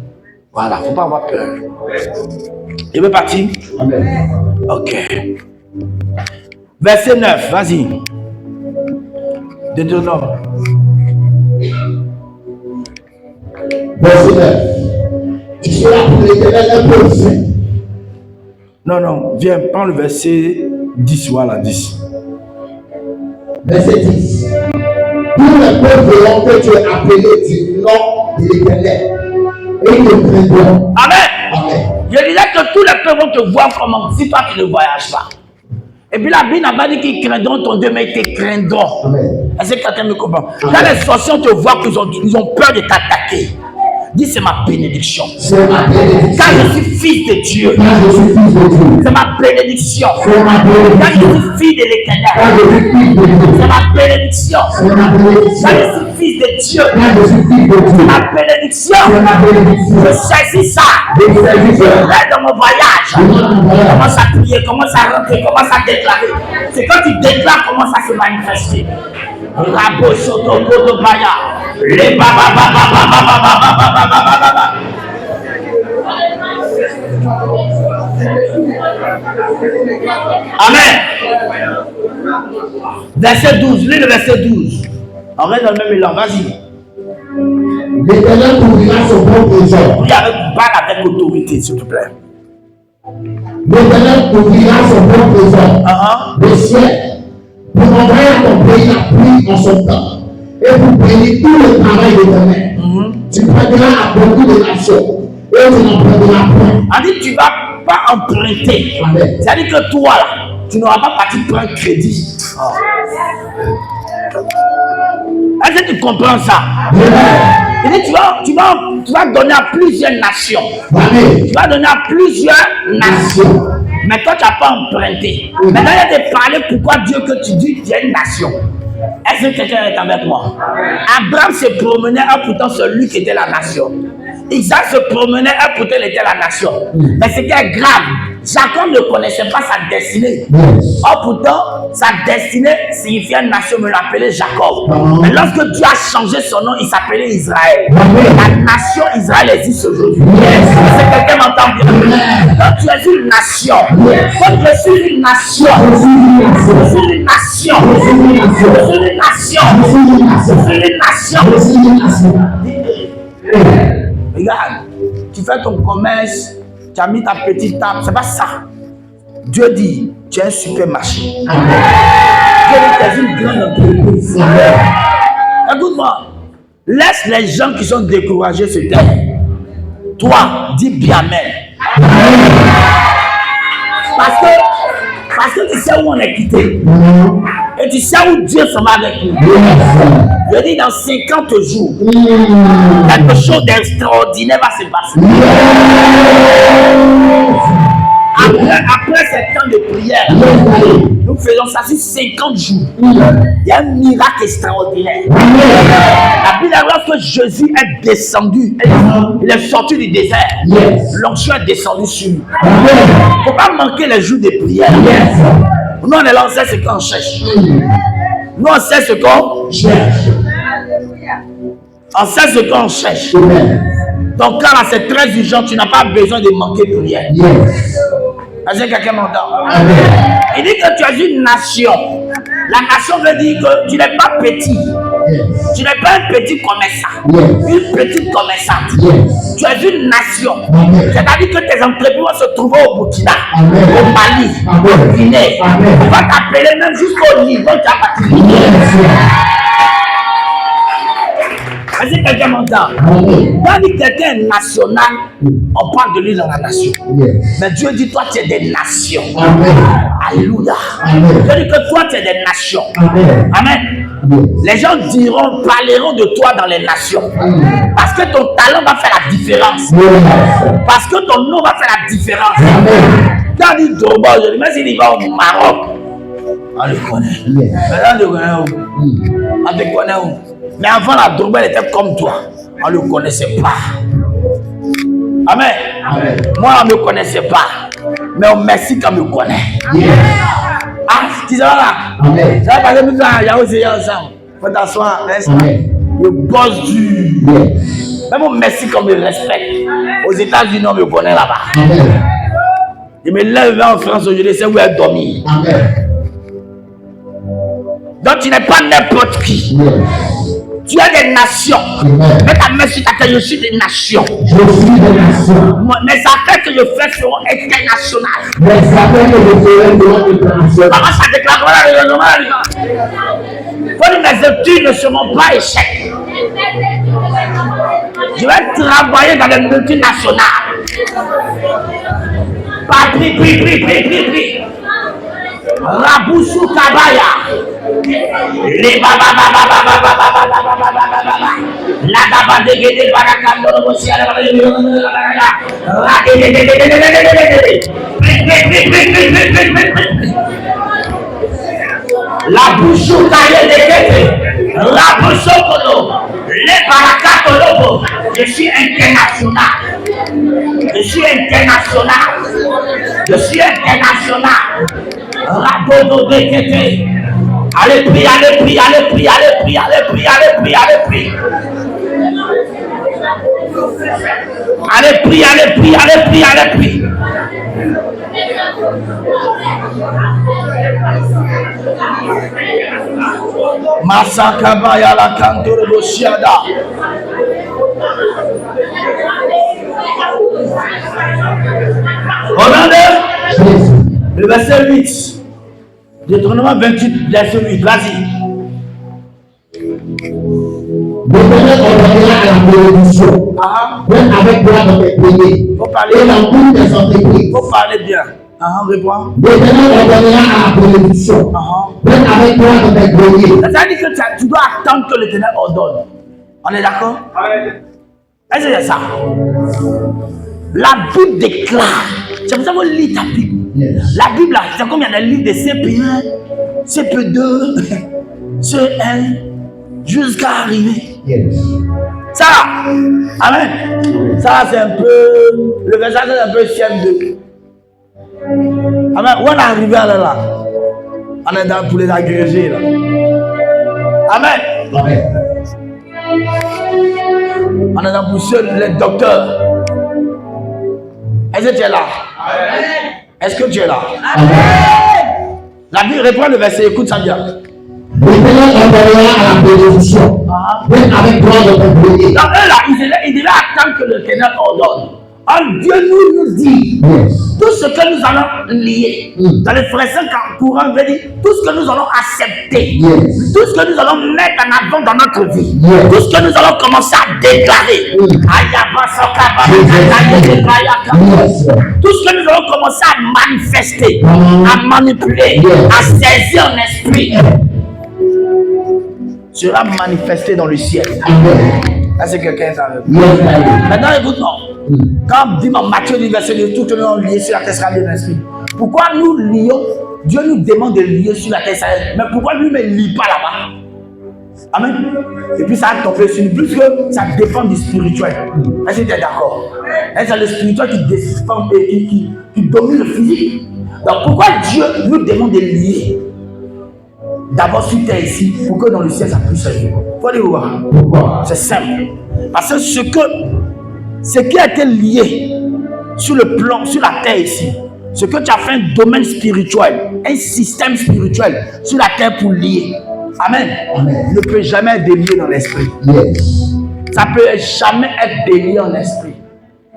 voilà, il ne faut pas avoir peur. Il veut partir? Amen. Ok. Verset 9, vas-y. Deutéronome. Verset 9. Tu seras pour l'Éternel un peu saint. Non, non, viens, prends le verset 10, voilà, 10. Verset 10. Tous les peuples verront que tu es appelé du nom de l'Éternel. Et ils te craindront. Amen. Amen. Je disais que tous les peuples vont te voir comment si toi tu ne voyages pas. Et puis la Bible n'a pas dit qu'ils craindront ton Dieu, mais ils te craindront. Amen. Est-ce que quelqu'un me comprend? Quand les sorciers te voient qu'ils ont peur de t'attaquer, dis c'est ma bénédiction. C'est ma bénédiction. Quand je suis fils de Dieu, Quand je suis fils de Dieu. c'est ma bénédiction. C'est ma Quand je bénédiction. suis fille de l'Éternel, Quand je suis fils de Dieu. c'est ma bénédiction. C'est ma Quand bénédiction. je suis fils de Dieu, Quand je suis fils de Dieu. ma bénédiction. C'est ma bénédiction. Je saisis ça. Je saisis Je ça. reste dans mon voyage. Je rentre dans mon voyage. Commence à prier, commence à rentrer, commence à déclarer. C'est quand tu déclares, commence à se manifester. Rabo soto koto baya. Le baba baba baba baba baba baba baba. Amen. Verset 12, lis le verset 12. On reste dans le même élan, vas-y. L'Éternel ouvrira son bon trésor. Prie avec balle avec autorité, s'il te plaît. L'Éternel ouvrira son bon trésor. Le ciel, pour envoyer à ton pays la pluie en son temps, et pour bénir tout le travail de ton main. Tu prendras à beaucoup de nations, et tu n'en prendras point. On dit tu ne vas pas emprunter. Amen. C'est-à-dire que toi, là, tu n'auras pas parti prendre crédit. Est-ce que tu comprends ça? Il dit tu vas donner à plusieurs nations. Amen. Tu vas donner à plusieurs nations. Mais toi, tu n'as pas emprunté. Maintenant, il y a de parler pourquoi Dieu que tu dis tu es une nation. Est-ce que quelqu'un est avec moi? Abraham se promenait, et pourtant celui qui était la nation. Isaac se promenait, et pourtant il était la nation. Mais ce qui est grave, Jacob ne connaissait pas sa destinée. Or pourtant, sa destinée signifiait une nation, mais l'appelait Jacob. Mais lorsque Dieu a changé son nom, il s'appelait Israël. La nation Israël existe aujourd'hui. Est-ce que quelqu'un m'entend bien? Quand tu es une nation, quand je suis une nation, je suis une nation, je suis une nation, je suis une nation. Regarde, tu fais ton commerce, tu as mis ta petite table, c'est pas ça. Dieu dit, tu es un supermarché. Dieu dit, tu es une grande entreprise. Écoute-moi, laisse les gens qui sont découragés se taire. Toi, dis bien amen. Parce que tu sais où on est quitté. Et tu sais où Dieu s'en va avec nous. Je dis dans 50 jours, quelque chose d'extraordinaire va se passer. Après ces temps de prière, nous faisons ça sur 50 jours. Il y a un miracle extraordinaire. La Bible dit que Jésus est descendu. Il est sorti du désert. L'onction est descendue sur lui. Il ne faut pas manquer les jours de prière. Nous, on est là, on sait ce qu'on cherche. Nous, on sait ce qu'on cherche. On sait ce qu'on cherche. Donc, quand c'est très urgent, tu n'as pas besoin de manquer de prière. Est-ce que quelqu'un m'entend? Amen. Il dit que tu es une nation. La nation veut dire que tu n'es pas petit. Yes. Tu n'es pas un petit commerçant. Yes. Une petite commerçante. Yes. Tu es une nation. Amen. C'est-à-dire que tes entreprises vont se trouver au Burkina, Amen. au Mali, Amen. au Guinée. Amen. On va t'appeler même jusqu'au niveau de ta partie. Yes. Est-ce que quelqu'un m'entend? Amen. Quand dit quelqu'un est national, on parle de lui dans la nation. Yes. Mais Dieu dit, toi, tu es des nations. Amen. Alléluia. Amen. Dieu dit que toi, tu es des nations. Amen. Amen. Yes. Les gens parleront de toi dans les nations. Parce que ton talent va faire la différence. Yes. Parce que ton nom va faire la différence. Amen. Quand il dit Drogba, je dis, mais s'il va au Maroc, on le connaît. Yes. Maintenant, on le connaît où? On te connaît où? Mais avant, la Drogba, elle était comme toi. On ne le connaissait pas. Amen. Amen. Moi, on ne me connaissait pas. Mais au Mexique, on me connaît. Yes. Ah, tu sais là? Amen. Ça va passer tout ça, il y a aussi ensemble. Faut t'asseoir, n'est-ce pas? Amen. Le boss du. Yes. Même au Mexique, on me respecte. Aux États-Unis, on me connaît là-bas. Amen. Je me lève en France aujourd'hui, je sais où elle dormit. Amen. Donc tu n'es pas n'importe qui. Yes. Tu es des nations. Amen. Mets ta main sur ta tête, je suis des nations. Je suis des nations. Mes affaires que je fais seront internationales. Les affaires que je ferai seront internationales. Comment ça déclare? Faut dire mes études ne seront pas échecs. Je vais travailler dans les multinationales. Pas pri. Raboussou Kabaya. Les baba. La baba de Guédé Barakando, aussi à la la bouchou taillée de Guédé. La bouchou Kodo. Les Barakatolobo. Je suis international. Je suis international. Rabodo de Guédé. Allez, prie. Allez, prie. Masakabaya la kantoro boshiada. Regardez le verset 8. Deutéronome 28, verset 8. Vas-y. L'Éternel ordonnera à la bénédiction. Même avec droit de tes pays. Et dans toutes tes entreprises. Faut parler bien. Réponds. L'Éternel ordonnera à la bénédiction. Même avec droit de tes pays. C'est-à-dire que tu dois attendre que l'Éternel ordonne. On est d'accord? Est-ce que c'est ça? La Bible déclare. C'est pour ça qu'on lit ta Bible. Yes. La Bible, là, c'est comme il y a des livres de CP1, CP2, C1, jusqu'à arriver. Yes. Ça, amen. Ça, c'est un peu. Le verset, c'est un peu CM2. Amen. Où on est arrivé là? On est dans pour les agrégés là. Amen. Amen. On est dans pour ceux, les docteurs. Est-ce que tu es là? Amen. Est-ce que tu es là? Amen. La Bible reprend le verset, écoute ça bien. L'Éternel ordonnera à la bénédiction. Même avec droit de tes pays. Donc eux là, ils devaient attendre que l'Éternel ordonne. Alors Dieu nous dit, Yes. tout ce que nous allons lier, dans les frères courants, veut dire tout ce que nous allons accepter, Yes. tout ce que nous allons mettre en avant dans notre vie, Yes. tout ce que nous allons commencer à déclarer, Yes. tout ce que nous allons commencer à manifester, Amen. à manipuler, Yes. à saisir en esprit, sera manifesté dans le ciel. Amen. Là, c'est quelqu'un qui savait. Yes, Daddy. Maintenant, écoute-moi. Quand dit Matthieu dit verset de tout que nous allons lier sur la terre sera lié dans l'esprit. Pourquoi nous lions? Dieu nous demande de lier sur la terre sera lié. Mais pourquoi lui ne lie pas là-bas? Amen. Et puis ça a tombé sur nous, plus que ça dépend du spirituel. Est-ce que tu es d'accord? C'est le spirituel qui domine le physique. Donc pourquoi Dieu nous demande de lier? D'abord sur terre ici, pour que dans le ciel ça puisse aller. Faut aller voir. Pourquoi? C'est simple. Parce que ce qui a été lié sur le plan, sur la terre ici, Ce que tu as fait un domaine spirituel, un système spirituel sur la terre pour lier. Amen. Amen. Ne peut jamais être délié dans l'esprit. Yes. Ça peut jamais être délié en esprit.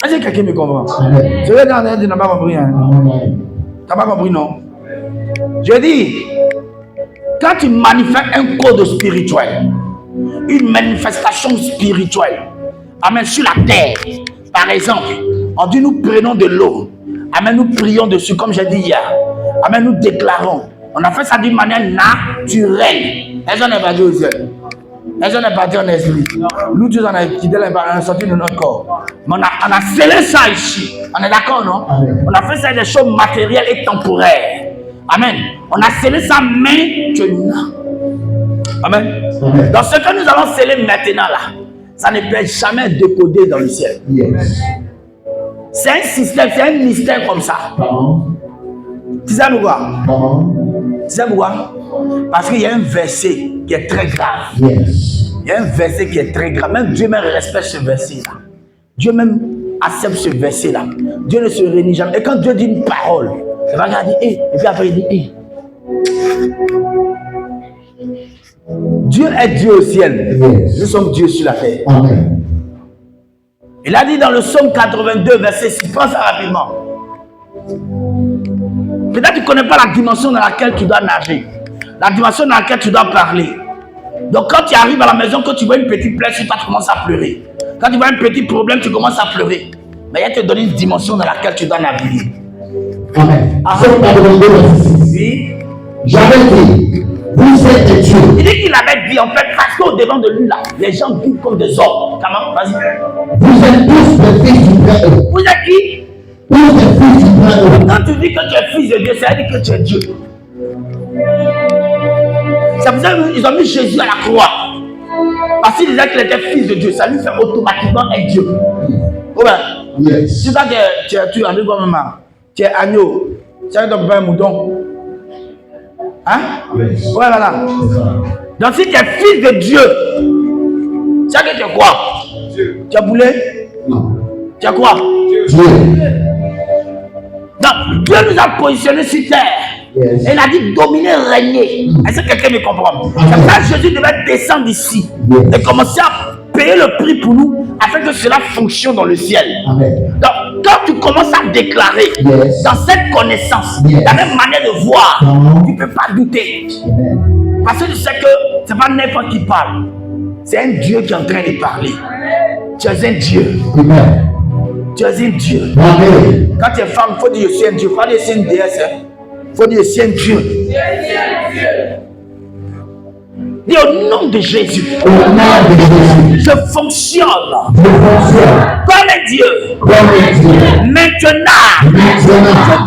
Est-ce que quelqu'un me comprend? Amen. Je vais dire, tu n'as pas compris. Hein? Amen. Tu n'as pas compris, non? Je dis, quand tu manifestes un code spirituel, une manifestation spirituelle, amen, sur la terre, par exemple, on dit nous prenons de l'eau, amen, nous prions dessus, comme j'ai dit hier, amen, nous déclarons. On a fait ça d'une manière naturelle. Est-ce qu'on n'est pas dit au ciel? Est-ce qu'on n'est pas dit en esprit? Nous tous, on a quitté la sortie de notre corps. Mais on a scellé ça ici. On est d'accord, non? Amen. On a fait ça des choses matérielles et temporaires. Amen. On a scellé ça maintenant. Amen. Amen. Dans ce que nous allons sceller maintenant là, ça ne peut jamais être décodé dans le ciel. Yes. C'est un système, c'est un mystère comme ça. Tu sais pourquoi? Tu sais pourquoi? Parce qu'il y a un verset qui est très grave. Yes. Il y a un verset qui est très grave. Même Dieu même respecte ce verset-là. Dieu même accepte ce verset-là. Dieu ne se réunit jamais. Et quand Dieu dit une parole, il va regarder, et puis après il dit, Dieu est Dieu au ciel. Yes. Nous sommes Dieu sur la terre. Amen. Il a dit dans le psaume 82, verset 6, pense rapidement. Peut-être que tu ne connais pas la dimension dans laquelle tu dois nager. La dimension dans laquelle tu dois parler. Donc quand tu arrives à la maison, quand tu vois une petite plaie sur toi, tu commences à pleurer. Quand tu vois un petit problème, tu commences à pleurer. Mais il va te donner une dimension dans laquelle tu dois naviguer. Amen. Ah. Psaume 82, verset 6. Oui. J'avais dit, vous êtes des dieux. Il dit qu'il avait dit, en fait, parce qu'au devant de lui, là, les gens vivent comme des hommes. Comment? Vas-y. Vous êtes tous des fils du Très-Haut. Vous êtes qui? Tous des fils du Très-Haut. Quand tu dis que tu es fils de Dieu, ça veut dire que tu es Dieu. C'est pour ça qu'ils ont mis Jésus à la croix. Parce qu'il disait qu'il était fils de Dieu. Ça lui fait automatiquement un Dieu. Oh ben, Yes. si tu es en comme maman, tu es agneau, tu es un mouton. Hein? Yes. Ouais, voilà. Donc si tu es fils de Dieu, c'est que tu es quoi? Dieu. Tu es boulet? Non. Tu es quoi? Dieu. Donc Dieu nous a positionnés sur terre. Yes. Et il a dit dominer, régner. Est-ce que quelqu'un me comprend? C'est pour ça que Jésus devait descendre ici Yes. et commencer à payer le prix pour nous afin que cela fonctionne dans le ciel. Amen. Donc, quand tu commences à déclarer Yes. dans cette connaissance, Yes. la même manière de voir, Mhm. tu ne peux pas douter. Amen. Parce que tu sais que ce n'est pas n'importe qui parle. C'est un Dieu qui est en train de parler. Tu es un Dieu. Amen. Tu es un Dieu. Amen. Quand tu es femme, il faut dire je suis un Dieu. Il faut pas dire je suis une déesse. Il faut dire je suis un Dieu. Dis au nom de Jésus. Au nom de Jésus. Je fonctionne Je fonctionne comme un Dieu. comme un Dieu. Maintenant, Maintenant, je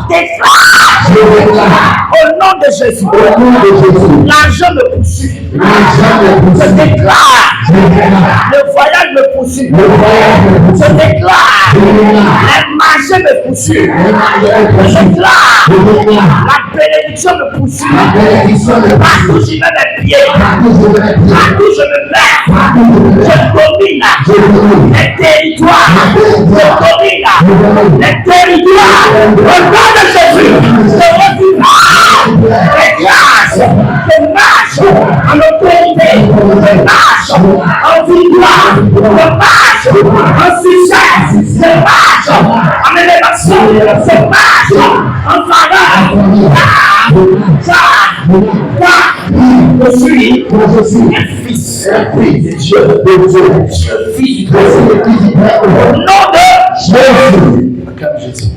déclare je déclare au nom de Jésus. au nom de Jésus. L'argent me poursuit. L'argent me Je poursuit. déclare. Je déclare. Le voyage me poursuit. Le voyage me Je poursuit. déclare. Je déclare. Les marchés me poursuivent. Le mariage me Je poursuit. déclare. Je déclare. La bénédiction me poursuit. La bénédiction me poursuit. Partout j'y mets mes pieds. Partout je vais bien. Partout je me mets. Partout je vais bien. Je domine Je domine. les territoires. Je domine les territoires. Au nom de Jésus. Je refuse les grâces. Je marche en autorité. Je marche en victoire. Je marche en succès. Je marche en élévation. Je marche en faveur. Je suis un fils de Dieu. Je suis un fils de Dieu. Au nom de Jésus. Acclame Jésus.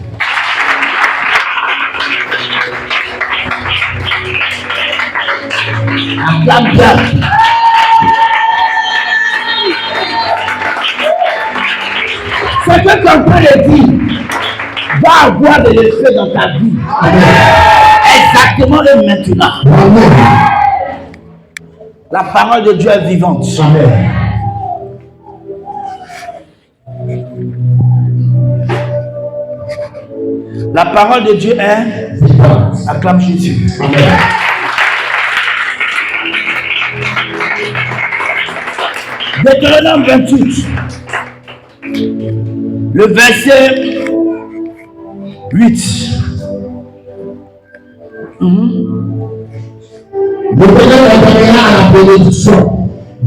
Acclame bien. Ce que tu es en train de dire va avoir de l'effet dans ta vie. Exactement le maintenant. Amen. La parole de Dieu est vivante. Amen. La parole de Dieu est. Vivante. Acclame Jésus. Amen. Deutéronome 28. Le verset 8. L'Éternel t'ordonnera à la bénédiction.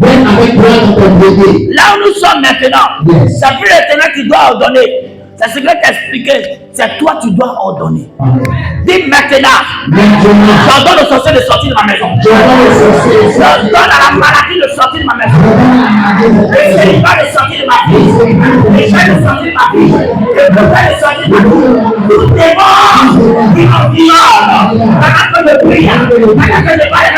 Même avec toi dans ton bébé. Là où nous sommes maintenant, Yes. c'est plus l'Éternel qui doit ordonner. C'est ce que t'expliquais. C'est toi qui dois ordonner. Amen. Dis maintenant, Maintenant, j'ordonne au sorcier de sortir de ma maison. je vais le sorcier. J'ordonne à la maladie de sortir de ma maison. Le célibat de sortir de ma vie. Le chien de sortir de ma vie. Le bouquet de sortir de ma vie. Tout démon qui me viole. Pendant que je prie, pendant que je parle,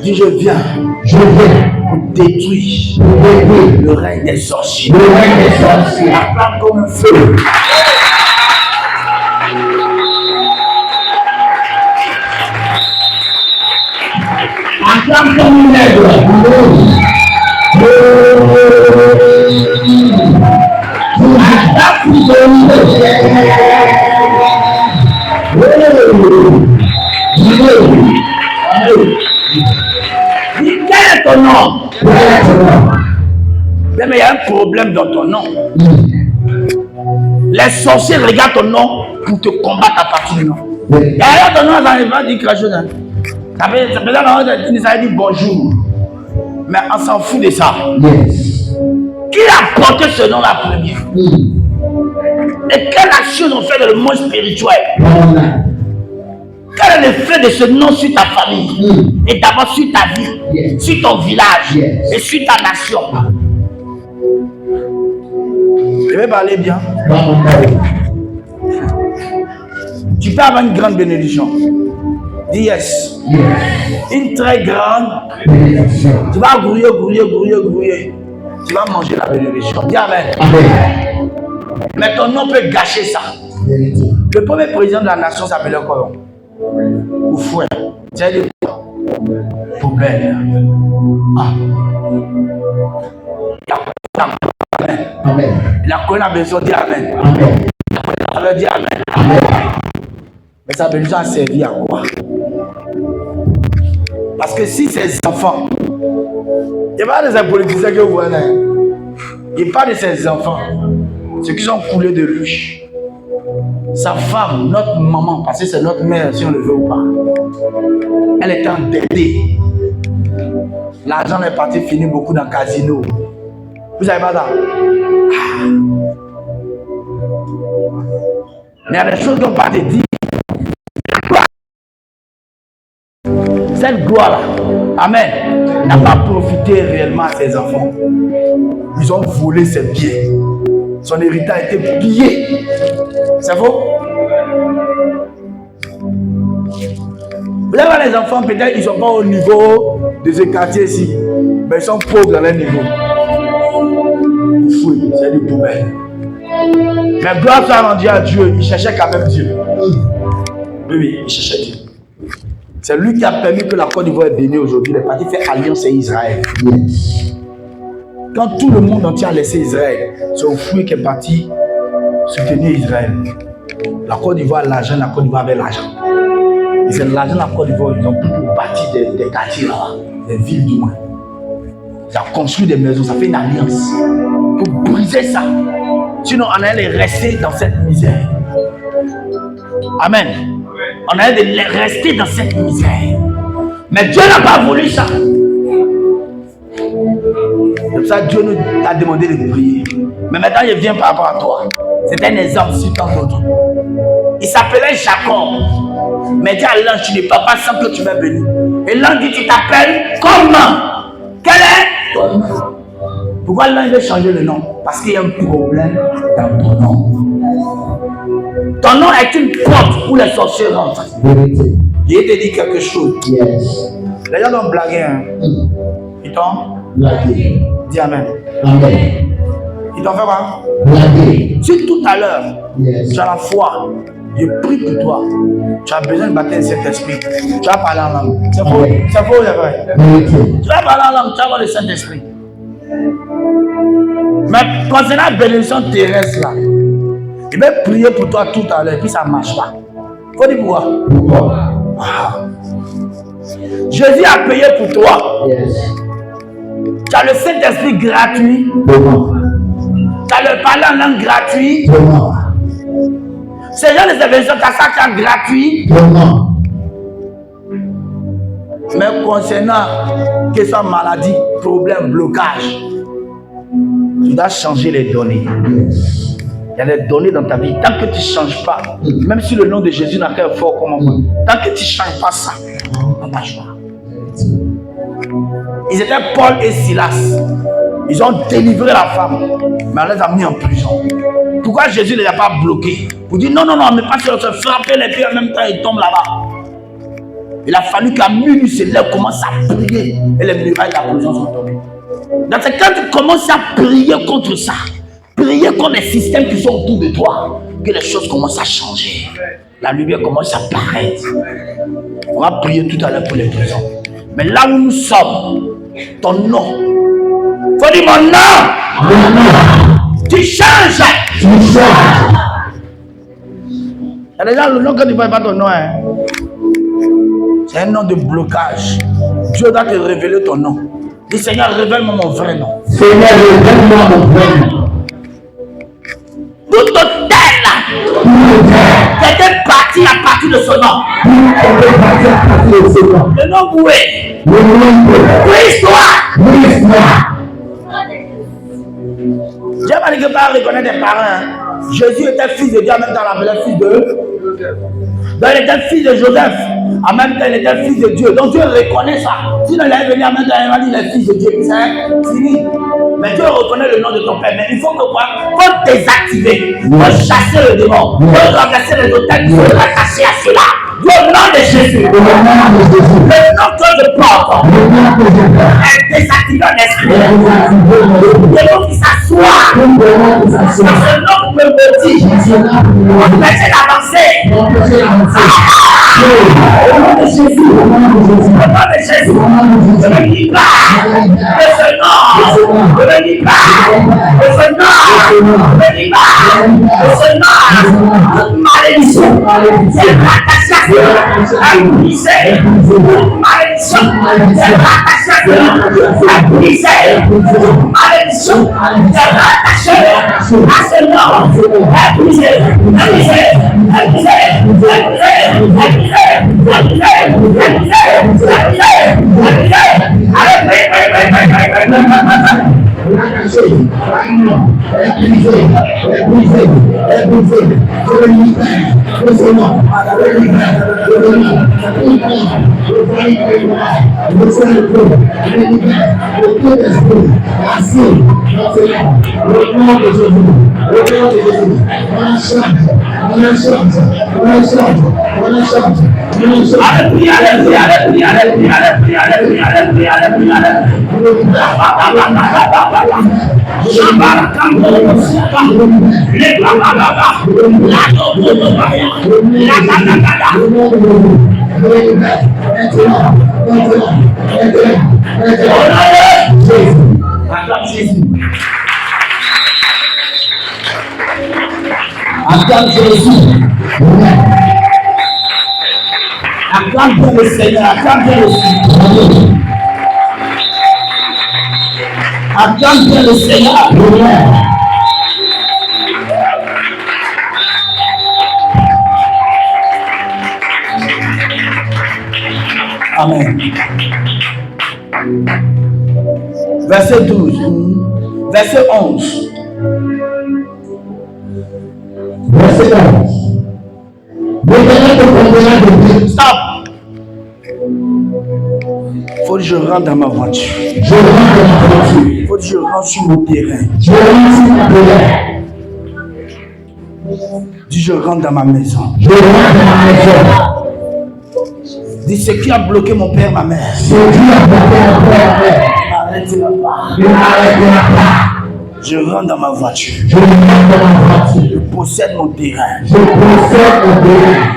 dis je viens pour détruire le règne des sorciers. Acclame comme un feu. Acclame comme une aigle. Dis quel est ton nom? Mais il y a un problème dans ton nom. Les sorciers regardent ton nom pour te combattre à partir du nom. Et alors ton nom, ça ne va dire quelque chose. Ça veut dire bonjour. Mais on s'en fout de ça. Yes. Qui a porté ce nom la première? Et quelle action on fait dans le monde spirituel? Quel est l'effet de ce nom sur ta famille? Et d'abord sur ta vie, sur ton village et sur ta nation. Je vais parler bien. Tu peux avoir une grande bénédiction. Dis yes. Une très grande bénédiction. Tu vas grouiller. Tu vas manger la bénédiction. Dis amen. Mais ton nom peut gâcher ça. Le premier président de la nation s'appelait comment? Oufoué. C'est des problèmes. Amen. Il a connu la bénédiction, dit amen. Il a dit amen. Mais sa bénédiction a servi à quoi? Parce que si ces enfants, il n'y a pas de ces politiciens que vous voyez, il parle de ces enfants, ceux qui sont coulés de ruche. Sa femme, notre maman, parce que c'est notre mère si on le veut ou pas, elle était endettée. L'argent est parti finir beaucoup dans le casino. Vous savez pas ça? Mais il y a des choses qu'on ne peut pas te dire. Cette gloire-là, amen, n'a pas profité réellement à ses enfants. Ils ont volé ses biens. Son héritage a été pillé. C'est faux? Vous avez les enfants, peut-être ils ne sont pas au niveau de ce quartier ici, mais ils sont pauvres dans leur niveau. Fouille, c'est des poubelles. Mais gloire soit rendue à Dieu, il cherchait quand même Dieu. Oui, il cherchait Dieu. C'est lui qui a permis que la Côte d'Ivoire est bénie aujourd'hui. Il est parti faire alliance avec Israël. Quand tout le monde entier a laissé Israël, c'est au fruit qui est parti soutenir Israël. La Côte d'Ivoire, l'argent, la Côte d'Ivoire avait l'argent. Et c'est l'argent de la Côte d'Ivoire, ils ont pu bâtir des quartiers là-bas, des villes du moins. Ils ont construit des maisons, ça fait une alliance. Pour briser ça. Sinon, on allait rester dans cette misère. Amen. On allait rester dans cette misère. Mais Dieu n'a pas voulu ça. C'est pour ça que Dieu nous a demandé de prier. Mais maintenant, il vient par rapport à toi. C'est un exemple sur tant d'autres. Il s'appelait Jacob. Mais dit à l'ange, tu ne pars pas sans que tu m'aies béni. Et l'ange dit, tu t'appelles comment? Quel est ton nom? Pourquoi l'un veut changer le nom? Parce qu'il y a un problème dans ton nom. Ton nom est une porte où les sorciers rentrent. Je vais te dire quelque chose. Yes. Les gens ont blagué. Hein? Ils t'ont Blagué. dit Amen. Amen. Ils t'ont fait quoi? Blagué. Si tout à l'heure, Yes. tu as la foi, je prie pour toi. Tu as besoin de baptême de Saint-Esprit. Tu vas parler en langue. C'est faux. Amen. C'est faux, c'est vrai. Vérité. Tu vas parler en langue, tu vas avoir le Saint-Esprit. Mais concernant la bénédiction terrestre, là, il va prier pour toi tout à l'heure, puis ça ne marche pas. Faut dire pourquoi? Pourquoi? Ah. Jésus a payé pour toi. Yes. Tu as le Saint-Esprit gratuit. Comment? Tu as le parler en langue gratuit. Comment? C'est genre les événements, tu as ça qui est gratuit. Comment? Mais concernant que ce soit maladie, problème, blocage, tu dois changer les données. Yes. Il y a des données dans ta vie. Tant que tu ne changes pas, même si le nom de Jésus n'a qu'un fort commandement, tant que tu ne changes pas ça, ça ne marche pas. Ils étaient Paul et Silas. Ils ont délivré la femme, mais on les a mis en prison. Pourquoi Jésus ne les a pas bloqués? Pour dire non, mais pas sur se frapper les pieds en même temps, ils tombent là-bas. Il a fallu qu'à minuit se lève, commence à prier et les murailles de la prison sont tombées. Donc c'est quand tu commences à prier contre ça, prier contre les systèmes qui sont autour de toi, que les choses commencent à changer. La lumière commence à apparaître. On va prier tout à l'heure pour les prisons. Mais là où nous sommes, ton nom, faut dire mon nom. Mon nom. Tu changes. Tu changes. Il y a déjà le nom que tu ne vois pas ton nom. Hein. C'est un nom de blocage. Dieu doit te révéler ton nom. Dis Seigneur, révèle-moi mon vrai nom. Seigneur, révèle-moi mon vrai nom. Tout hôtel là, qui était parti à partir de ce nom. Le nom où est? Le nom Brise-toi. Brise-moi. Dieu m'a dit que pas reconnaître tes parents. Hein. Jésus était fils de Dieu, en même temps il appelait fils de Joseph. Donc il était fils de Joseph. En même temps il était fils de Dieu. Donc Dieu reconnaît ça. Sinon il est venu en même temps il m'a dit il est fils de Dieu. C'est fini. Mais Dieu reconnaît le nom de ton père. Mais il faut que quoi? Il faut désactiver. Il faut chasser le démon. Il faut renverser les hôtels qui sont rattachés à cela. Au nom de Jésus. Le nom que je porte est désactivé en esprit. Le nom qui s'assoit. Ce nom me maudit. Empêchez d'avancer. Au nom de Jésus. Au nom de Jésus. Je me libère de ce nom. Je me libère de ce nom. Je me libère de ce nom. Malédiction. C'est rattaché à cela. Brisé. Malédiction. C'est rattaché à cela. Brisé. Malédiction. C'est rattaché à ce nom. Brisé. Brisé. Acclame Jésus. Acclame bien le Seigneur. Acclame bien le Seigneur. Acclame bien le Seigneur. Amen. Verset 12. Verset 11. Verset 11. Stop. Faut que je rentre dans ma voiture. Je rentre dans ma voiture. Faut que je rentre sur mon terrain. Je rentre sur mon terrain. Dis, je rentre dans ma maison. Je rentre dans ma maison. Dis, ce qui a bloqué mon père, ma mère. Ce qui a bloqué mon père, ma mère. N'arrêtez pas. Ne m'arrêtera pas. Je rentre dans ma voiture. Je rentre dans ma voiture. Je possède mon terrain. Je possède mon terrain.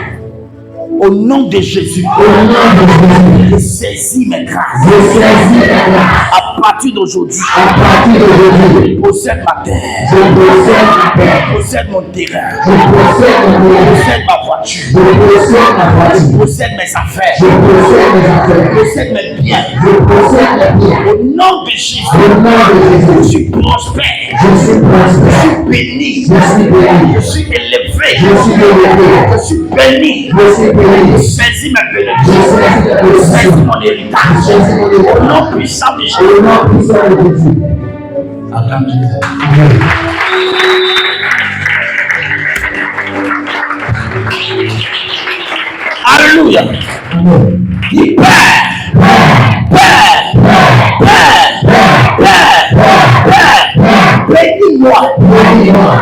Au nom de Jésus. Au nom de Jésus. Je saisis mes grâces. Je saisis mes grâces. À partir d'aujourd'hui. À partir d'aujourd'hui. Je possède ma terre. Je possède ma terre. Je possède mon terrain. Je possède mon Je terrain. possède ma voiture. Je possède ma Je voiture. possède mes affaires. Je possède mes Je affaires. possède mes biens. Je possède mes biens. Au nom de Jésus. Au nom de Je Jésus. suis prospère. Je suis prospère. Béni. Je suis béni. Je suis élevé. Je suis élevé. Je suis béni. Je suis Je béni. saisis ma Je bénédiction. saisis mes Je bénédictions. saisis mon Je héritage. saisis mon Au héritage. nom puissant de Jésus. Au nom puissant de Jésus. Attends. Amen. Alléluia. Amen. Dis Père. Père. Père. Père. Bénis-moi. Bénis-moi.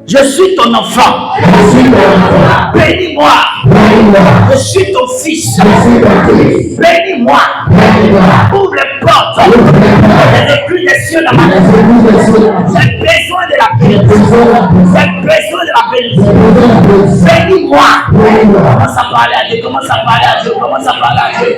Je suis ton enfant. Je suis ton enfant. Bénis-moi. Bénis-moi. Je suis ton fils. Je suis ton fils. Bénis-moi. Bénis-moi. Ouvre les portes. Ouvre les portes. Les écluses des cieux dans ma Les main. églises des cieux. J'ai besoin de la J'ai bénédiction. besoin de la bénédiction. J'ai besoin de la J'ai bénédiction. besoin de la bénédiction. Bénis-moi. Bénis-moi. Commence à parler à Dieu. Commence à parler à Dieu. Commence à parler à Dieu.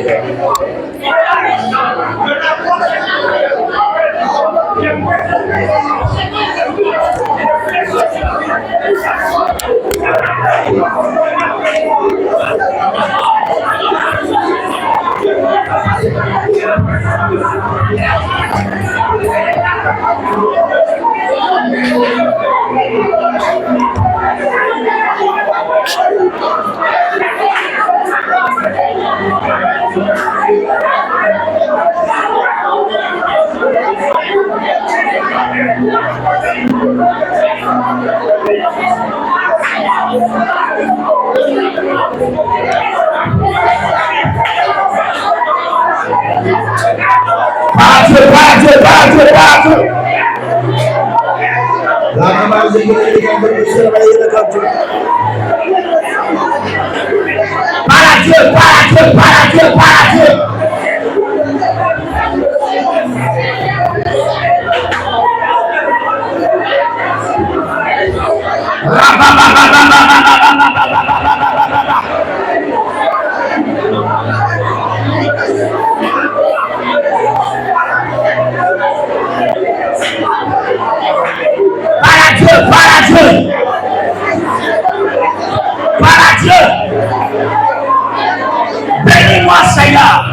Bénis-moi, Seigneur.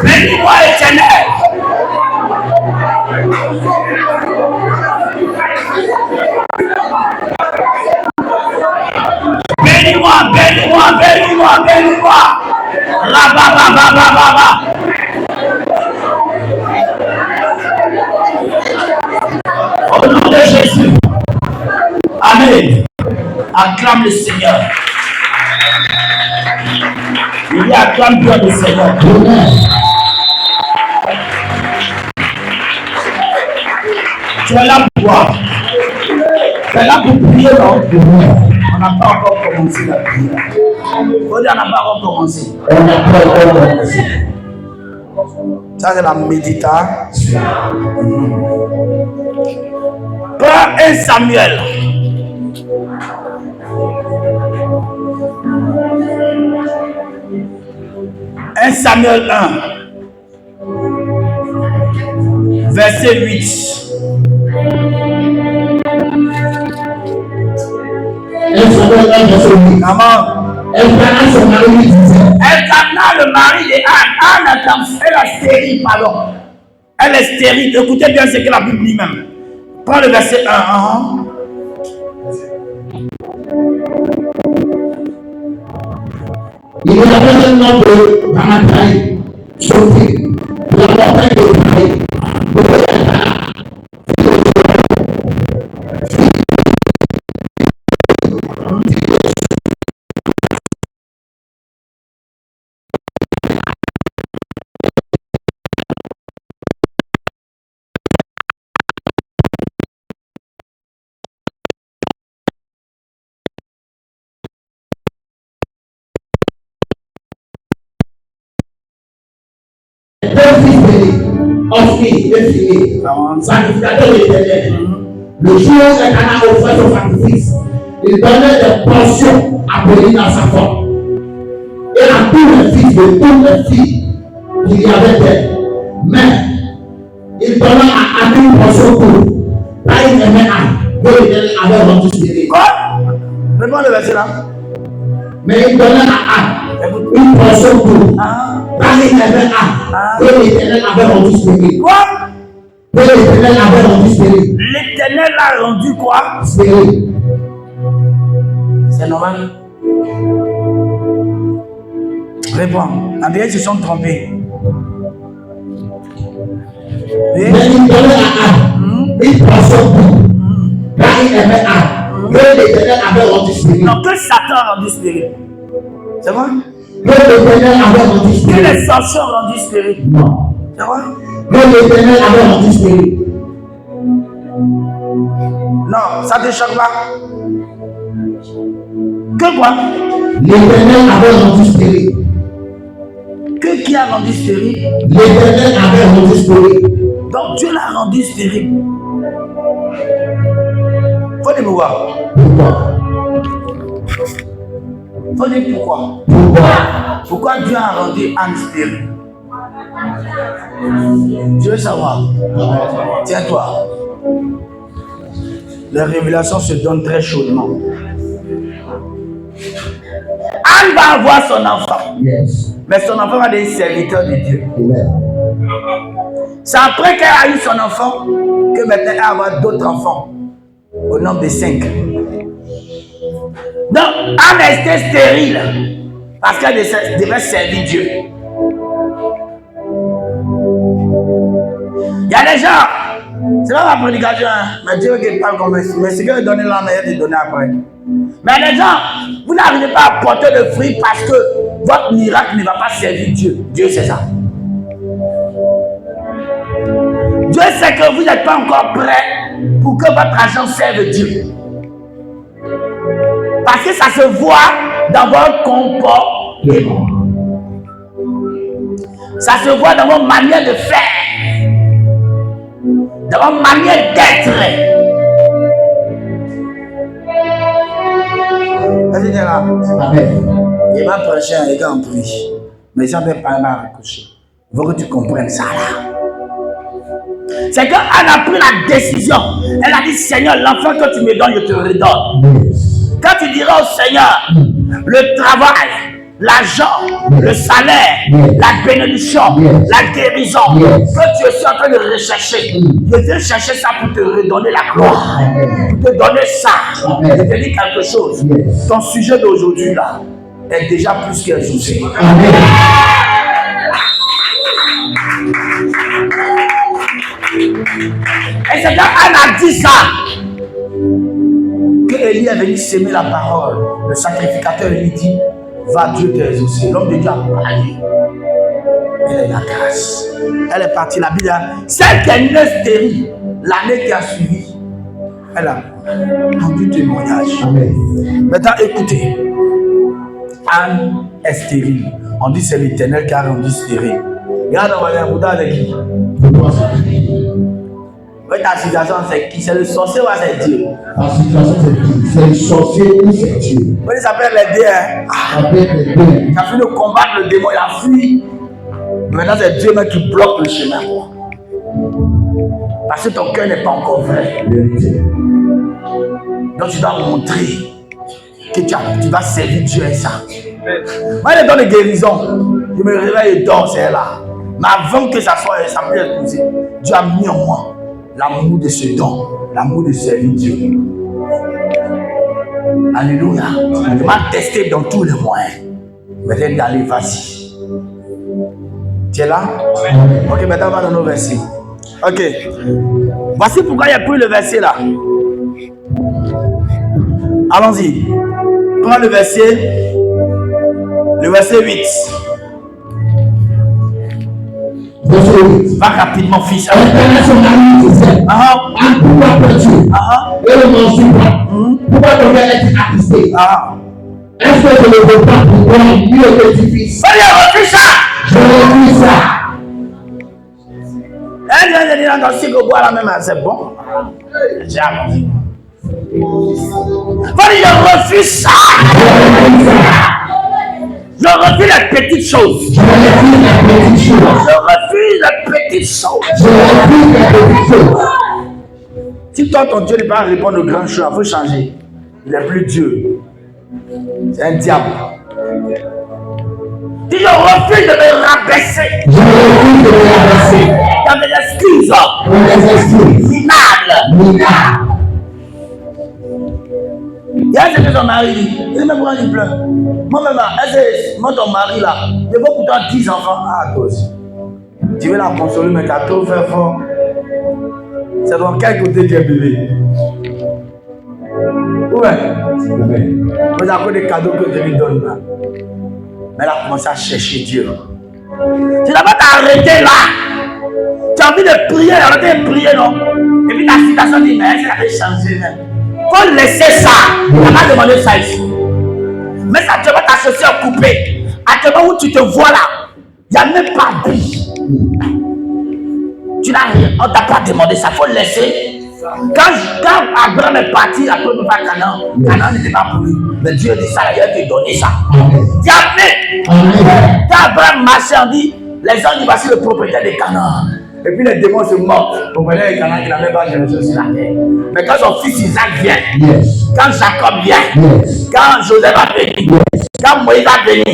Bénis-moi, Éternel. Bénis-moi, bénis-moi, bénis-moi, bénis-moi. Rabababababa. Au nom de Jésus. Amen. Acclame le Seigneur. Il dit acclame Dieu le Seigneur. Tu es là pour quoi? Tu es là pour prier, non? On n'a pas encore commencé la prière. On n'a pas encore commencé. On n'a pas encore commencé. Ça, c'est la méditation. Prends 1 Samuel. Un Samuel 1, verset 8. Un Samuel 1, verset 8. Maman, Elkanah, son mari, lui disait. Elkanah, le mari de Anne, elle est stérile, pardon. Elle est stérile. Écoutez bien ce que la Bible dit même. Prends le verset 1. Il y avait un nom de Ramataï, Sophie, la montagne de Paris, Deux fils bénis, offrit et fini, sacrificateur éternel. Le jour où Elkanah offrait son sacrifice, il donnait des portions abolies dans sa forme. Et à tous les fils de toutes les filles qu'il y avait d'elle. Mais il donna à Anne une portion courte. Là, il aimait Anne, dont il avait rendu spirit. Quoi? Réponds le verset là. Mais il donna à Anne une portion courte. Là, il aimait Anne, dont l'Éternel avait rendu spirit. Quoi? Dont l'Éternel avait rendu spirit. L'Éternel a rendu quoi? Spirit. C'est normal. Réponds. En vérité, ils se sont trompés. Mais il donnait à Anne une portion courte. Là, il aimait Anne, dont l'Éternel avait rendu spirit. Non, que Satan a rendu spirit. C'est vrai? Que l'Éternel avait rendu Que spirit. les sorciers ont rendu spirit. Non. C'est vrai? Que l'Éternel avait rendu spirit. Non, ça te choque pas. Que quoi? L'Éternel avait rendu spirit. Que qui a rendu spirit? L'Éternel avait rendu spirit. Donc Dieu l'a rendu spirit. Faut dire pourquoi. Pourquoi? Faut dire pourquoi. Pourquoi? Pourquoi Dieu a rendu Anne spirit? Je veux savoir. Tiens-toi. Les révélations se donnent très chaudement. Anne va avoir son enfant. Yes. Mais son enfant va devenir serviteur de Dieu. Amen. C'est après qu'elle a eu son enfant que maintenant elle va avoir d'autres enfants. Au nombre de 5. Donc, Anne était stérile. Parce qu'elle devait servir Dieu. Il y a des gens, c'est pas ma prédication, hein, mais Dieu qui parle comme ça. Mais ce que je donne là, mais il te donne après. Mais les gens, vous n'arrivez pas à porter le fruit parce que votre miracle ne va pas servir Dieu. Dieu sait ça. Dieu sait que vous n'êtes pas encore prêt pour que votre argent serve Dieu. Parce que ça se voit dans votre comportement. Ça se voit dans votre manière de faire. Dans votre manière d'être. Vas-y, là. Amen. Il va prêcher un gars en prix. Mais ça ne peut pas raccrocher. Il faut que tu comprennes ça là. C'est qu'elle a pris la décision. Elle a dit, Seigneur, l'enfant que tu me donnes, je te redonne. Yes. Quand tu diras au Seigneur, le travail, l'argent, le salaire, la bénédiction, la guérison, que tu es en train de rechercher, je viens chercher ça pour te redonner la gloire, pour te donner ça. Je te dis quelque chose. Ton sujet d'aujourd'hui là est déjà plus qu'un sujet. Amen. Et c'est quand Anne a dit ça que Élie est venu s'aimer la parole. Le sacrificateur lui dit, va Dieu te exaucer. L'homme de Dieu a parlé. Elle est la grâce. Elle est partie. La Bible, celle qui est née stérile, l'année qui a suivi, elle a rendu témoignage. Amen. Maintenant, écoutez. Anne est stérile. On dit c'est l'Éternel qui a rendu stérile. Regarde, on va aller à Bouddha avec qui? Pourquoi ça? Ouais, ta situation, c'est qui? C'est le sorcier ou c'est Dieu? La situation, c'est qui? C'est le sorcier ou c'est Dieu? Oui, ça peut être les deux. Hein? Avec les deux. Il a fini de combattre le démon, il a fui. Maintenant, c'est Dieu même qui bloque le chemin. Parce que ton cœur n'est pas encore vrai. Vérité. Donc, tu dois montrer que tu vas servir Dieu et ça. Moi, il est dans les guérisons. Je me réveille et dors, c'est là. Mais avant que ça soit, ça puisse être posé, Dieu a mis en moi l'amour de ce don, l'amour de servir Dieu. Alléluia. Il m'a testé dans tous les moyens. Maintenant, d'aller vas-y. Tu es là? Ok, maintenant on va dans nos versets. Ok. Voici pourquoi il y a pris le verset là. Allons-y. prends le verset 8. Va rapidement, fils. Pourquoi devrais être attristé? Est-ce que je ne veux pas pouvoir mieux que tu fils? Je refuse ça. Je refuse ça. C'est bon. J'ai avancé. Je refuse ça. Je refuse les petites choses. Je refuse les petites choses. Je refuse les petites choses. Je refuse les petites choses. Si toi, ton Dieu n'est pas répondre aux grandes choses, il faut changer. Il est plus Dieu. C'est un diable. Si je refuse de me rabaisser. Je refuse de me rabaisser. Dans mes excuses. Dans mes excuses. Minables. Minables. Il y a ce que ton mari dit. Il me prend il pleure. Moi-même, moi, ton mari là, je veux pourtant 10 enfants. Ah, toi aussi. Tu veux la consoler, mais tu as trop fait fort. C'est dans quel côté tu es bébé? Ouais. Vous avez des cadeaux que Dieu lui donne là. Mais elle a commencé à chercher Dieu. Tu n'as pas t'arrêter là. Tu as envie de prier, arrêter de prier, non? Et puis ta citation dit, mais elle a changé. Il faut laisser ça. Tu n'as pas demandé ça ici. Mais ça, tu vas ta chaussure coupée. Actuellement où tu te vois là, il n'y a même pas de vie. Tu n'as rien. On ne t'a pas demandé ça. Il faut laisser. Quand Abraham est parti, après il va à Canaan, Canaan n'était pas pour lui. Mais Dieu dit ça, il a te donné ça. Jamais. Quand Abraham marchait, on dit, les gens disent voici le propriétaire de Canaan. Et puis les démons se moquent. Le propriétaire de Canaan qui n'avait pas généré sur la terre. Mais quand son fils Isaac vient, quand Jacob vient, quand Joseph va venir, quand Moïse va venir,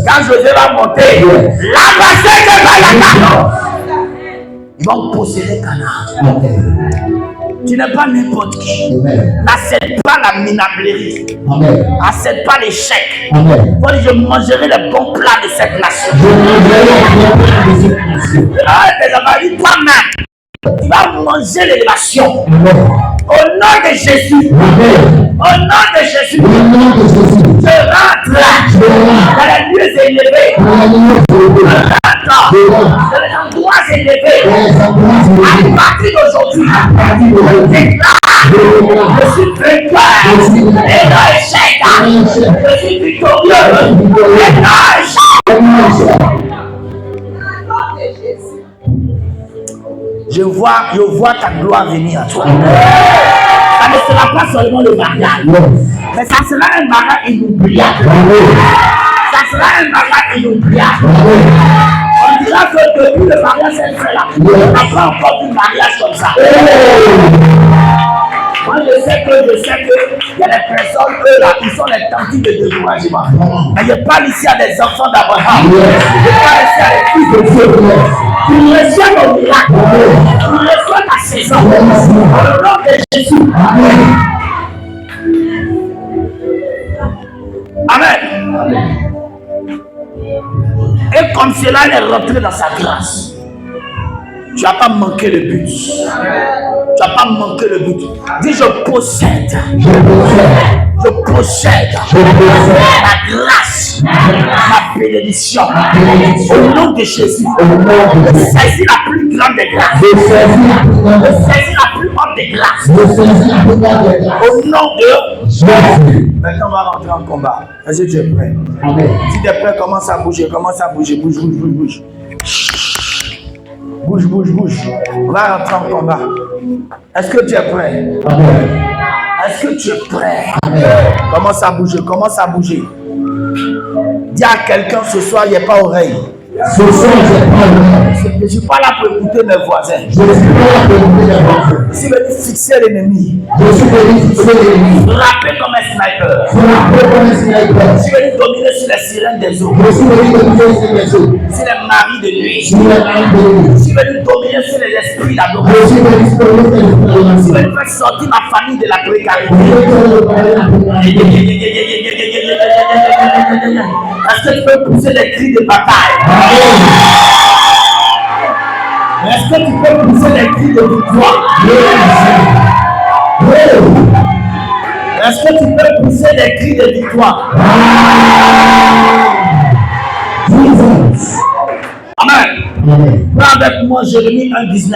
quand Joseph va monter, la bataille de Canaan. Ils vont posséder Canaan. Tu n'es pas n'importe qui. N'accepte pas la minablerie. N'accepte pas l'échec. Je mangerai les bons plats de cette nation. Tes enfants disent toi-même, tu vas manger l'élévation. Au nom de Jésus. Au nom de Jésus. Je rentre dans les lieux élevés. Dans les endroits élevés. À partir d'aujourd'hui, je suis vainqueur et non échec. Je suis victorieux et non échec. Je vois ta gloire venir à toi. Ça ne sera pas seulement le mariage, mais ça sera un mariage inoubliable. Ça sera un mariage inoubliable. On dira que depuis le mariage, c'est fait là. On n'a pas encore vu mariage comme ça. Moi, je sais que il y a des personnes, eux là, qui sont les tentatives de découragement. Mais je parle ici à des enfants d'Abraham. Je parle ici à des fils de Dieu. Tu reçois ton miracle. Tu reçois ta saison. Au nom de Jésus. Amen. Et comme cela, il est rentré dans sa grâce. Tu n'as pas manqué le but. Tu n'as pas manqué le but. Dis je possède. Je possède la grâce, ma bénédiction. Au nom de Jésus. Je saisis la plus grande des grâces. Je saisis la plus haute des grâces. Au nom de Jésus. Maintenant, on va rentrer en combat. Est-ce que tu es prêt? Amen. Si tu es prêt, commence à bouger. Commence à bouger. Bouge, bouge, bouge, bouge. Bouge, bouge, bouge. On va rentrer en combat. Est-ce que tu es prêt? Amen. Est-ce que tu es prêt? Amen. Commence à bouger, commence à bouger. Dis à quelqu'un ce soir, il n'y a pas oreille. Ce soir, je ne suis pas là pour écouter mes voisins. Je suis venu fixer l'ennemi. Frapper comme un sniper. Je suis venu dominer sur les sirènes des eaux. Sur les maris de nuit. Je suis venu dominer sur les esprits d'adoration. Je suis venu faire sortir ma famille de la précarité. Est-ce que tu peux pousser des cris de bataille? Est-ce que tu peux pousser des cris de victoire? Est-ce que tu peux pousser des cris de victoire? Amen. Prends avec moi Jérémie 1,19.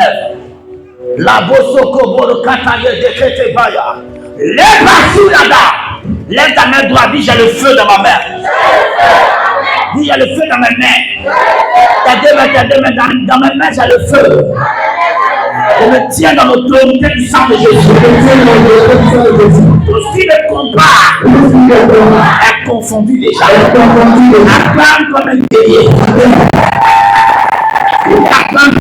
La bosoko boro kataye de ketebaya. Lève la soulada. Lève ta main droite. Dis j'ai le feu dans ma main. Dis j'ai le feu dans mes mains. Tes deux mains dans mes mains, j'ai le feu. Je me tiens dans l'autorité du sang de Jésus. Tout ce qui me compare est confondu déjà. Acclame comme un guerrier. Acclame.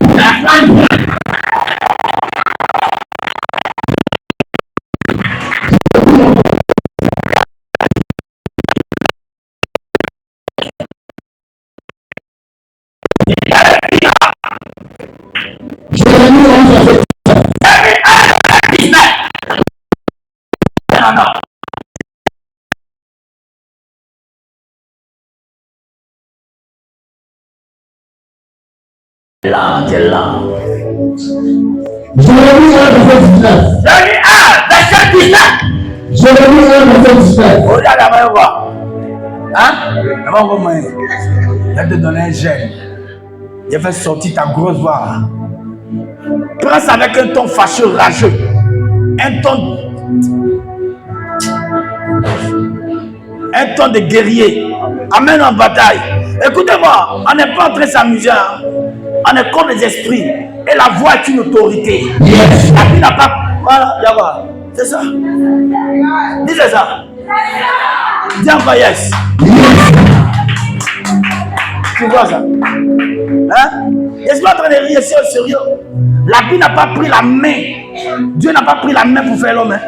Là, t'es là. Jérémie 1, verset 19. Jérémie 1, verset 19. Jérémie 1, verset 19. Regarde la main, voir. Hein? Avant comment je vais te donner un gène. Je vais sortir ta grosse voix. Prends ça avec un ton fâcheux, rageux. Un ton de guerrier. Amène en bataille. Écoutez-moi, on n'est pas en train de s'amuser. Hein? On est comme les esprits. Et la voix est une autorité. Yes. La vie n'a pas. Voilà, là-bas. C'est ça. Dis c'est ça. Dis encore yes. Tu vois ça? Hein? Je suis en train de rire, c'est sérieux. La vie n'a pas pris la main. Dieu n'a pas pris la main pour faire l'homme. Hein?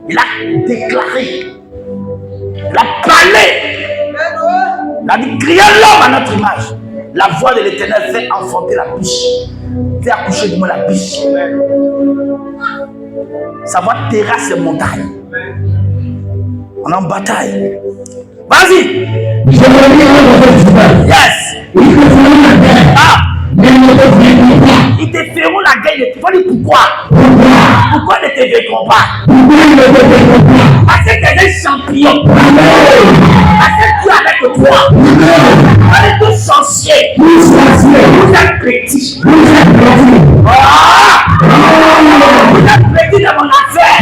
Il a déclaré. Il a parlé. Il a dit crier l'homme à notre image. La voix de l'Éternel fait enfanter la biche. Fait accoucher de moi la biche. Sa voix terrasse les montagnes. On est en bataille. Vas-y. Yes. Ah. Ils te feront la guerre. Tu vas dire pourquoi? Pourquoi ils ne te vaincront pas? Parce que tu es un champion. Parce que tu es avec toi. On est tous sorciers. Vous êtes petits. Vous êtes petits dans mon affaire.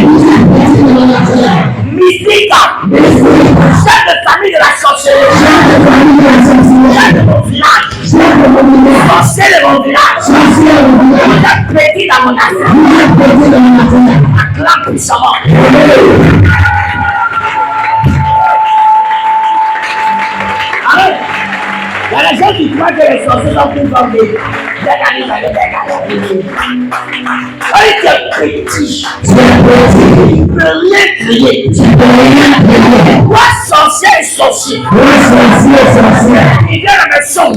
Mystique. Chef de famille de la sorcellerie. Chef de mon village. Sorcier de mon village. Vous êtes petits dans mon affaire. Acclame puissamment. Il y a des gens qui croient que les sorciers sont plus comme des petit. Tu ne peux rien crier. Quoi sorcier et sorcier? Il vient à la maison.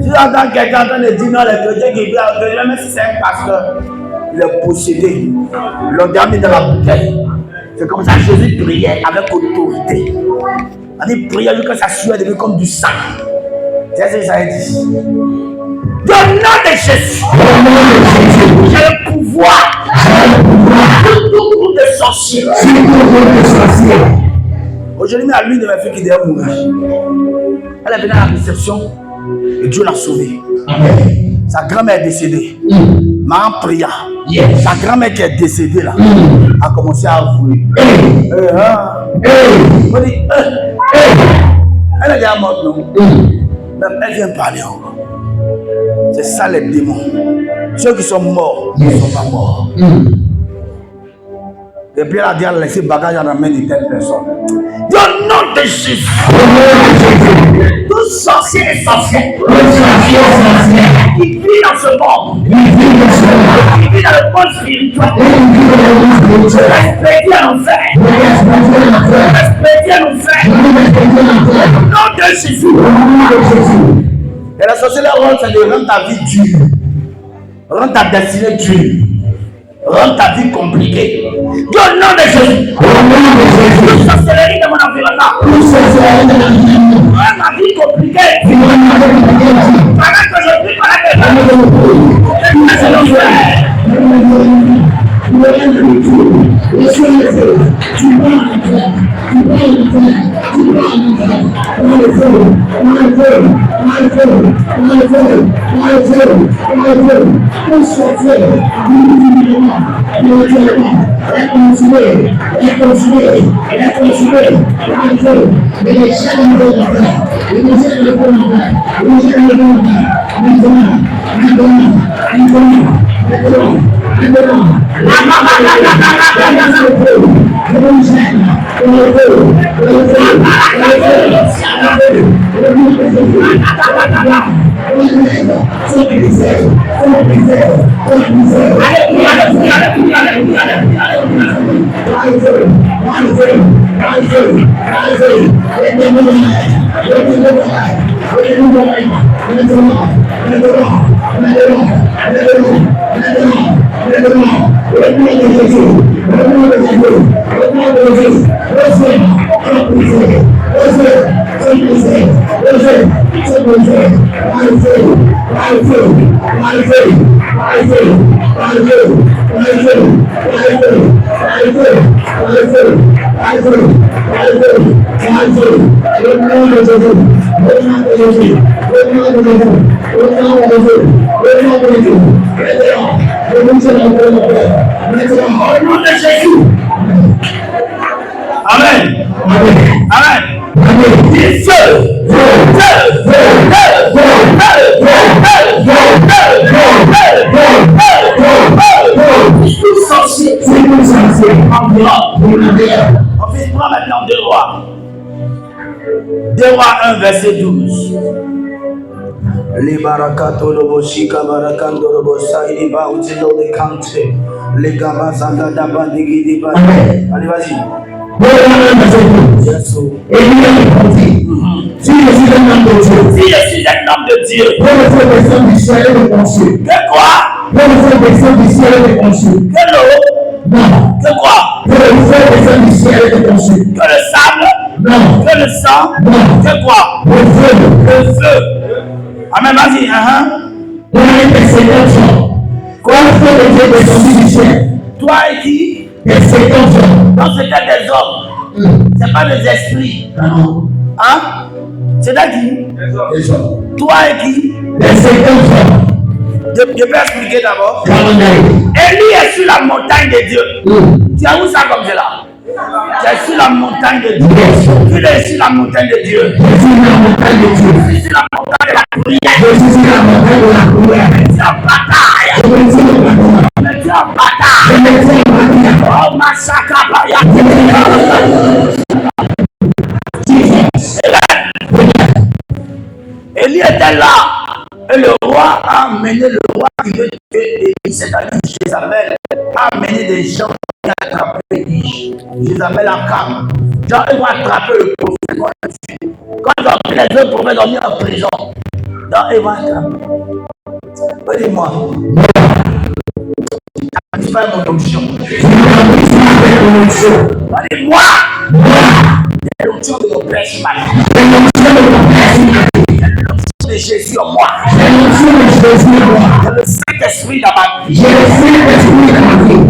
Tu entends quelqu'un en train de dire non, les chrétiens qui viennent, même si c'est un pasteur, il est possédé. Ils l'ont mis dans la bouteille. C'est comme ça que Jésus priait avec autorité. Il priait jusqu'à sa sueur devient comme du sang. C'est ce que ça a dit. Dans le nom de Jésus, j'ai le pouvoir de tout groupe de sorciers. Aujourd'hui, à l'une de mes filles qui devait mourir. Elle est venue à la réception et Dieu l'a sauvée. Sa grand-mère est décédée. Maman pria. Sa grand-mère qui est décédée là a commencé à avouer. Elle est déjà morte, non? Même elle vient parler encore. C'est ça les démons. Ceux qui sont morts ne sont pas morts. Et puis elle a dit à laisser bagage à la main de telle personne. Au nom de Jésus. Tout sorcier et sorcière qui vit dans ce monde, qui vit dans le monde spirituel, expédié en enfer, expédié en enfer, au nom de Jésus. Et la sorcellerie rôle, c'est de rendre ta vie dure, rendre ta destinée dure, rendre ta vie compliquée. Dis au nom de Jésus. Toute sorcellerie de mon environnement, rends ma vie compliquée. Pendant que je prie, pendant que je l'enfer. Amen. Amen. On prend maintenant 2 Rois. 2 Rois 1 verset 12. Les barakato lobo shika barakando lobo saïdi ba utilo de country. Les gama zanga daba digi ba. Allez vas-y. Élie répondit, si je suis un homme de Dieu, si je suis un homme de Dieu, pour le faire descendre du ciel et de conçu. Que quoi? Pour le faire descendre du ciel et de conçu. Que l'eau? Non. Que quoi? Pour le faire descendre du ciel et de conçu. Que le sable? Non. Que le sang? Non. Que quoi? Le feu. Le feu. Amen, vas-y, Pour les précédents gens. Quand le feu de Dieu descendu du ciel. Toi et qui? Les précédents gens. Donc c'était des hommes. C'est pas des esprits. Non. Hein? C'est qui? Les hommes. Toi et qui? Les précédents gens. Je peux expliquer d'abord. Élie est sur la montagne de Dieu. Tu as où ça comme cela? Tu es sur la montagne de Dieu. Tu es sur la montagne de Dieu. Je suis sur la montagne de Dieu. Je suis sur la montagne de la prière. Je suis sur la montagne de la prière. Tu es en bataille. Je me suis en bataille. Tu es en bataille. Je me suis en bataille. Oh, massacre, Baya. Élie était là. Et le roi a amené le roi qui veut tuer Élie, c'est-à-dire Jézabel, a amené des gens qui ont attrapé Élie. Jézabel a calme. Genre, ils vont attraper le prophète. Quand ils ont pris les deux prophètes, ils ont mis en prison. Donc, ils vont attraper. Dis-moi. C'est pas mon option. Dis-moi. C'est l'option de mon père Shimon. De Jésus en moi. J'ai le Saint-Esprit dans ma vie. J'ai le Saint-Esprit dans ma vie.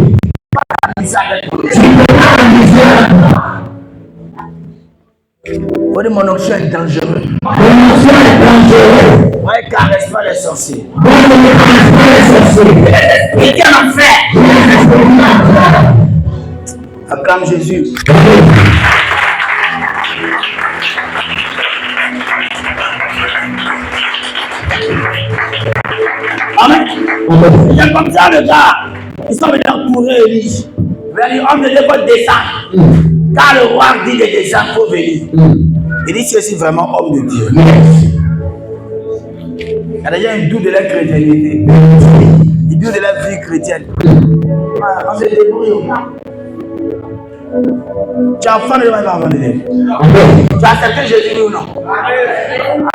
Mon option est dangereux. Mon option est dangereux. Moi, je ne caresse pas les sorciers. Moi, je ne caresse pas les sorciers. Il y a l'enfer. Acclame Jésus. Amen. C'est comme ça le gars. Ils sont venus entourer Élie. Il a dit, homme de Dieu, faut descendre. Car le roi dit de descendre, il faut venir. Il dit, c'est vraiment homme de Dieu. Yes. Il y a déjà une doute de la chrétienté. Il doute de la vie chrétienne. On se débrouille. Tu es enfant de Dieu, avant de Dieu. Tu as accepté Jésus ou non?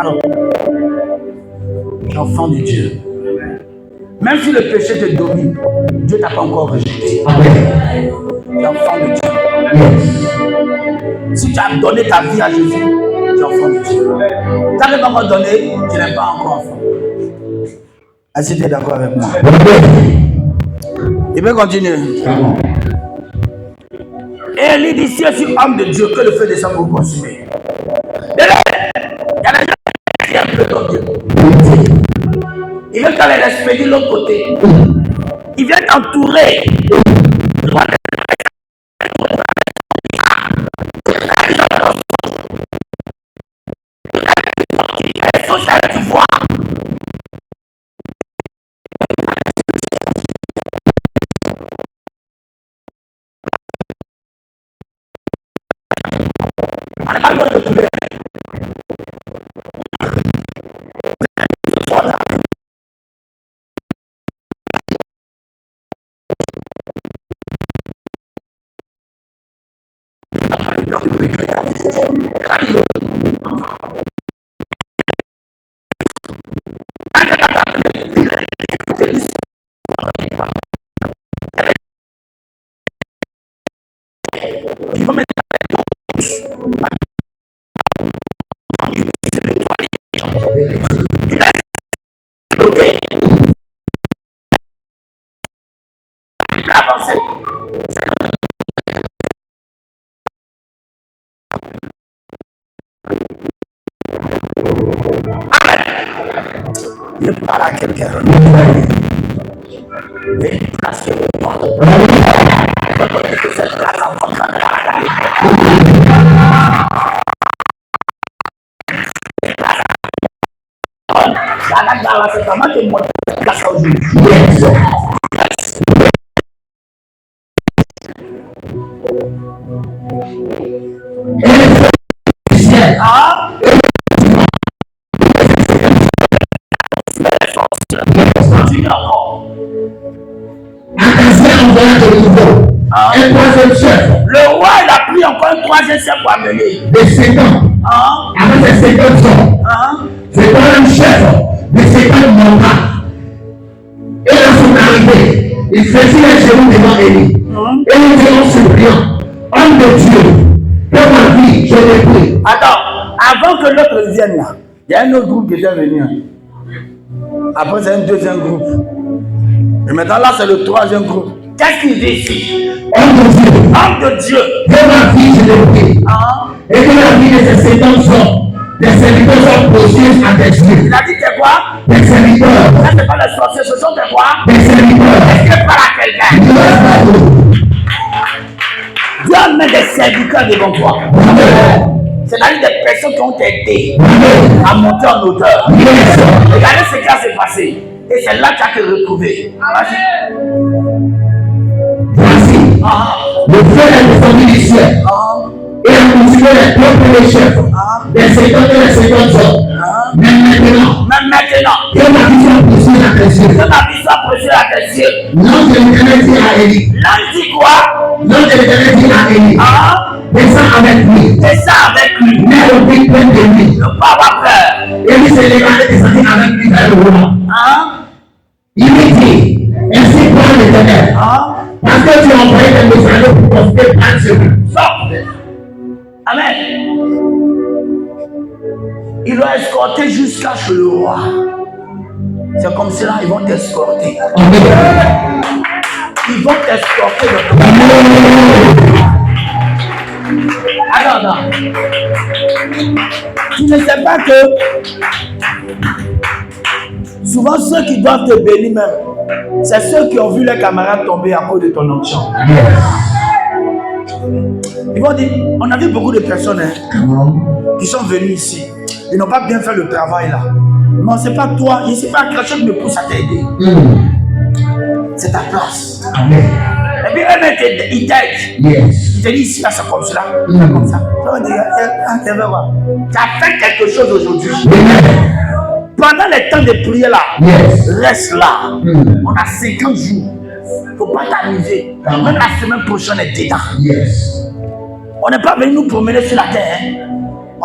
Alors, tu es enfant de Dieu. Même si le péché te domine, Dieu ne t'a pas encore rejeté. Tu es enfant de Dieu. Si tu as donné ta vie à Jésus, tu es enfant de Dieu. Tu n'as pas encore donné, tu n'es pas encore enfant. Est-ce que tu es d'accord avec moi? Il peut continuer. Et il dit, si je suis homme de Dieu, que le feu descend pour consumer. Il y a des gens qui aiment le ton Dieu. Il veut qu'elle les expédie de l'autre côté. Il vient t'entourer. Il faut ça, tu vois. On n'est pas loin de trouver. Il faut mettre avancer. Je parle à quelqu'un. Et parce que c'est vraiment que moi, un troisième chef. Le roi, il a pris encore un troisième chef pour amener. Des 50. Avec ces 50 hommes. C'est un chef de 50 mandats. Et à son arrivée, il faisait les genoux devant Élie. Et il dit en suppliant, homme de Dieu, que ma vie, je l'ai pris. Attends, avant que l'autre vienne là, il y a un autre groupe qui était venu. Après, c'est un deuxième groupe. Et maintenant, là, c'est le troisième groupe. Qu'est-ce qu'il dit ici? Homme de Dieu. Homme de Dieu. Que ma vie, je l'ai pris. Et que la vie de ces 50 hommes, des serviteurs sont posés à tes yeux. Il a dit que quoi? Des serviteurs. Ça, c'est pas les sorciers, ce sont des quoi? Des serviteurs. Est-ce que parle à quelqu'un? Dieu met des serviteurs devant toi. C'est-à-dire des personnes qui ont aidé à monter en hauteur. Regardez ce qui s'est passé. Et c'est là que tu as te retrouvé. Vas-y. Voici, le feu est descendu du ciel. Et a continué les propres chefs. Les 50 et les 50 hommes. Même maintenant. Que ma vision précieuse à tes yeux. L'ange de l'Éternel dit à Élie. L'ange dit quoi? L'ange de l'Éternel dit à Élie. Descends avec lui. Mets le pic plein de lui. Ne pas avoir peur. Élie s'est levé et descendu avec lui vers le roi. Il lui dit, ainsi parle l'Éternel. Parce que tu as envoyé des messagers pour porter plainte sur lui. Sors. Amen. Il doit escorter jusqu'à chez le roi. C'est comme cela, ils vont t'escorter. Ils vont t'escorter Attends. Tu ne sais pas que souvent ceux qui doivent te bénir même, c'est ceux qui ont vu leurs camarades tomber à cause de ton onction. Ils vont dire, on a vu beaucoup de personnes qui sont venues ici. Ils n'ont pas bien fait le travail là. Non, c'est pas toi. Je ne sais pas quelque chose qui me pousse à t'aider. C'est ta place. Amen. Et puis même il t'aide. Yes. Il te dit ici, là, c'est comme cela. C'est comme ça. Ça veut dire, tu as fait quelque chose aujourd'hui. Pendant les temps de prière là, reste là. On a 50 jours. Il ne faut pas t'amuser. Même la semaine prochaine est dedans. On n'est pas venu nous promener sur la terre.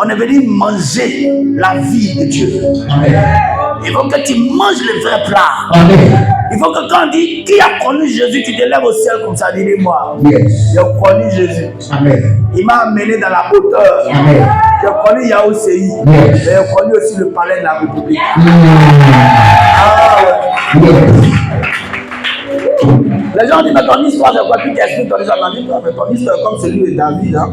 On est venu manger la vie de Dieu. Amen. Il faut que tu manges le vrai plat. Amen. Il faut que quand on dit qui a connu Jésus, tu te lèves au ciel comme ça, dis-moi. J'ai connu Jésus. Amen. Il m'a amené dans la hauteur. Amen. J'ai connu Yaousséi. J'ai connu aussi le palais de la République. Ah ouais. Les gens disent, mais ton histoire, c'est quoi? Puis tu expliques ton histoire. Mais ton histoire est comme celui de David. Hein?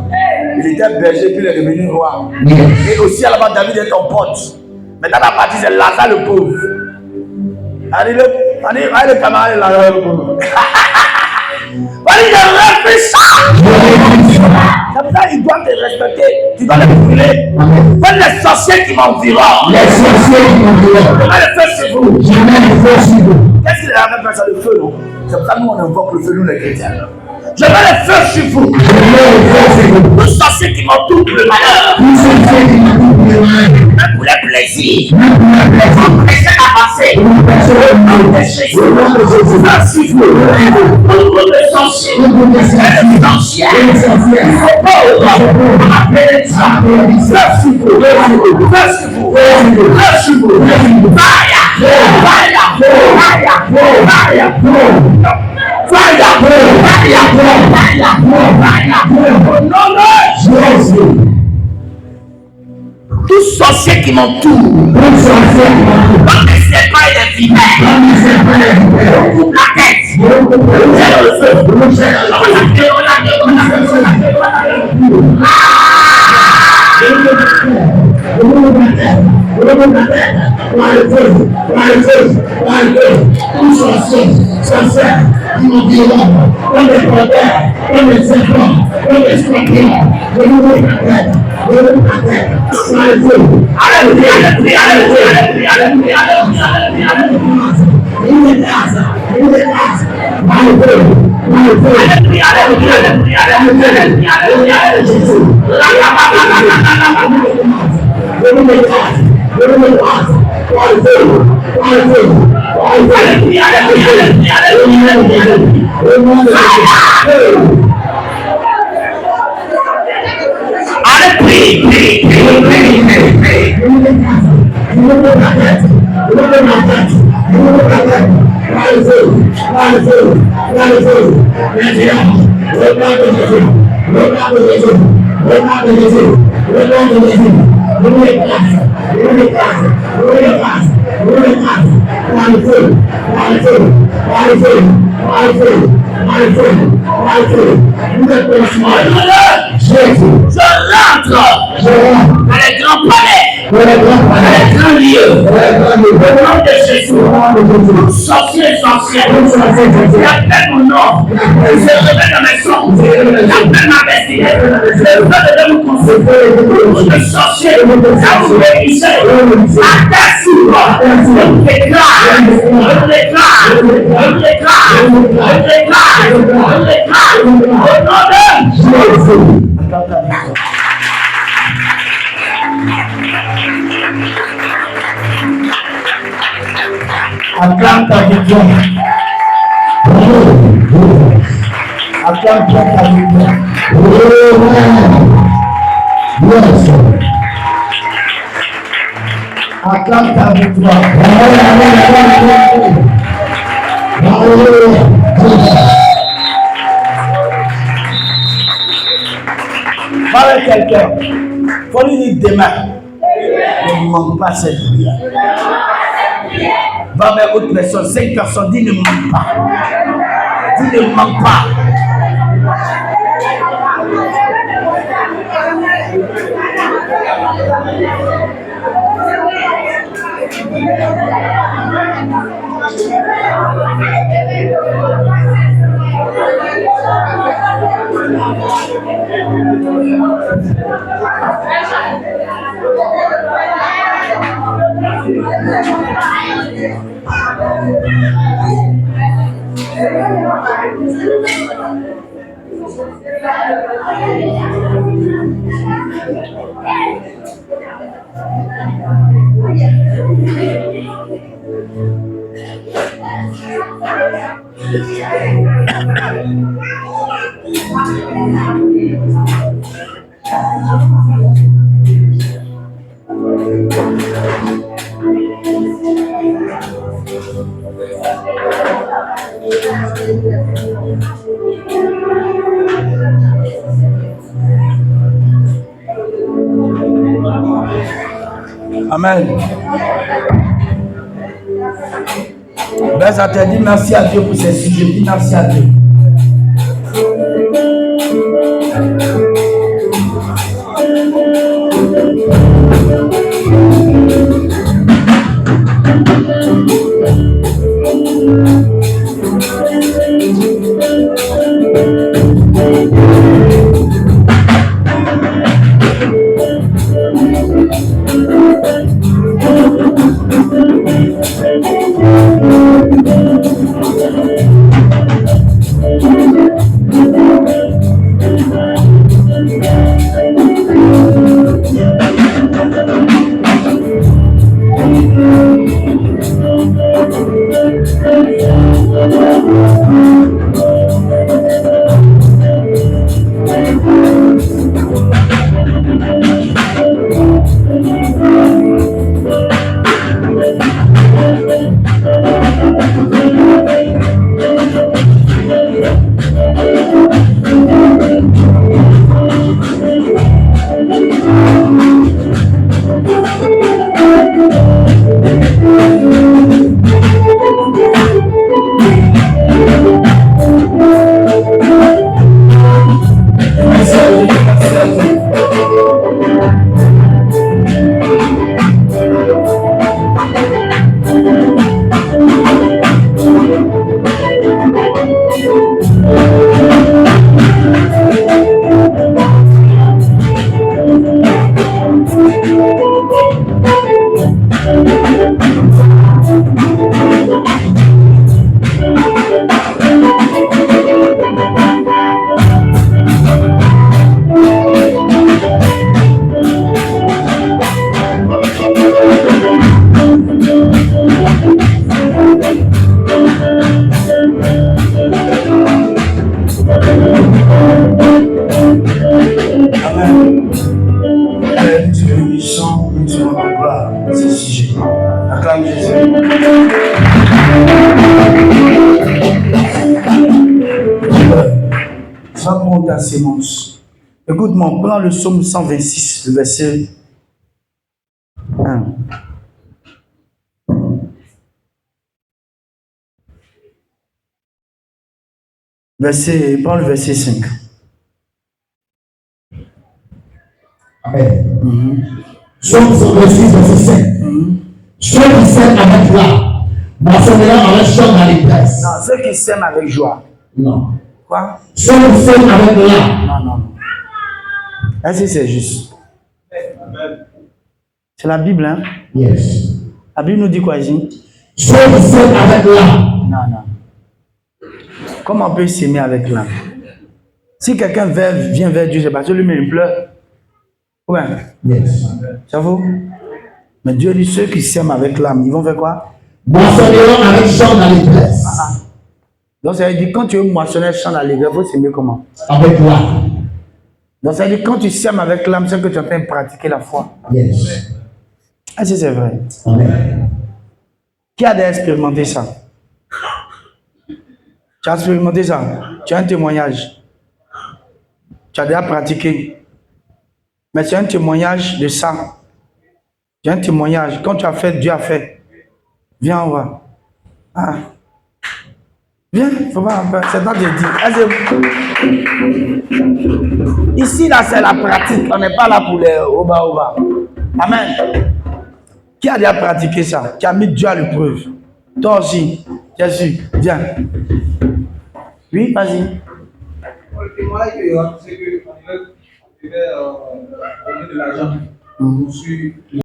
Il était berger, puis il est devenu roi. Et aussi, à la base, David est ton pote. Mais dans la partie, c'est Lazare le pauvre. Allez, le camarade de Lazare le pauvre. Allez, je refais ça. C'est pour ça qu'il doit te respecter. Tu dois le brûler. Faites les sorciers qui m'environnent. Les sorciers qui m'environnent. Je mets le feu sur vous. Je mets le feu sur vous. Qu'est-ce qu'il a fait ça, le feu, non? C'est pour ça que nous, on invoque le feu, nous, les chrétiens. Je mets le feu sur vous. Je mets le feu sur vous. Tous sorciers qui m'entourent le malheur. Tous sorciers qui m'entourent le malheur. Même pour les plaisirs. Même pour les plaisirs. Empêchez d'avancer. Empêchez. Au nom de Jésus. Feu sur vous. Au nom des sorciers. Au nom des sorciers. Les sorciers. Il faut pas appeler ça. Feu sur vous. Feu sur vous. Feu sur vous. Fire. Fire. Fire. Fire. Tous sorciers qui m'entourent, dans mes serpents et des vipères, coupe la tête, c'est le feu. Je rentre dans les grands palais, dans les grands lieux, au nom de Jésus. Sorcier, sorcier, j'appelle mon nom, je révèle dans mes sons, j'appelle ma destinée, je veux vous consulter, le sorcier, ça vous réunissez, à ta sourd, je déclare, au nom de Jésus. Acclame ta victoire. Acclame ta victoire. Yes. Acclame ta victoire. Parle à quelqu'un. Faut lui dire demain. Ne manque pas cette prière. Va vers autre personne, 5 personnes, dis ne manque pas. Dis ne manque pas. Amen. Ben, ça te dit merci à Dieu pour ces sujets. Dis merci à Dieu. Écoute-moi, prends le psaume 126, le verset 1. Prends le verset 5. Amen. Psaume 126, verset 5. Ceux qui s'aiment avec joie, moissonneront avec chant dans les places. Non, ceux qui s'aiment avec joie. Non. Quoi? Ceux qui s'aiment avec joie. Non. Est-ce que c'est juste? C'est la Bible, hein? Yes. La Bible nous dit quoi ici? Ceux qui s'aiment avec l'âme. Non. Comment on peut s'aimer avec l'âme? Si quelqu'un vient vers Dieu, c'est parce que lui-même il pleure. Ouais. Yes. Ça vaut? Mais Dieu dit ceux qui s'aiment avec l'âme, ils vont faire quoi? Moissonneront avec chant dans les places. Donc ça veut dire quand tu veux moissonner chant dans les grèves, il faut s'aimer comment? Avec l'âme. Donc ça veut dire quand tu s'aimes avec l'âme, c'est que tu es en train de pratiquer la foi. Yes. Est-ce que c'est vrai? Amen. Qui a déjà expérimenté ça? Tu as expérimenté ça? Tu as un témoignage. Tu as déjà pratiqué. Mais c'est un témoignage de ça. Tu as un témoignage. Quand tu as fait, Dieu a fait. Viens, on va. Viens, faut pas un peu. C'est toi qui dis. Ici, là, c'est la pratique. On n'est pas là pour les oba. Amen. Qui a déjà pratiqué ça? Qui a mis Dieu à l'épreuve? Toi aussi, Jésus, viens. Oui, vas-y. Le témoignage que c'est qu'on devait donner de l'argent.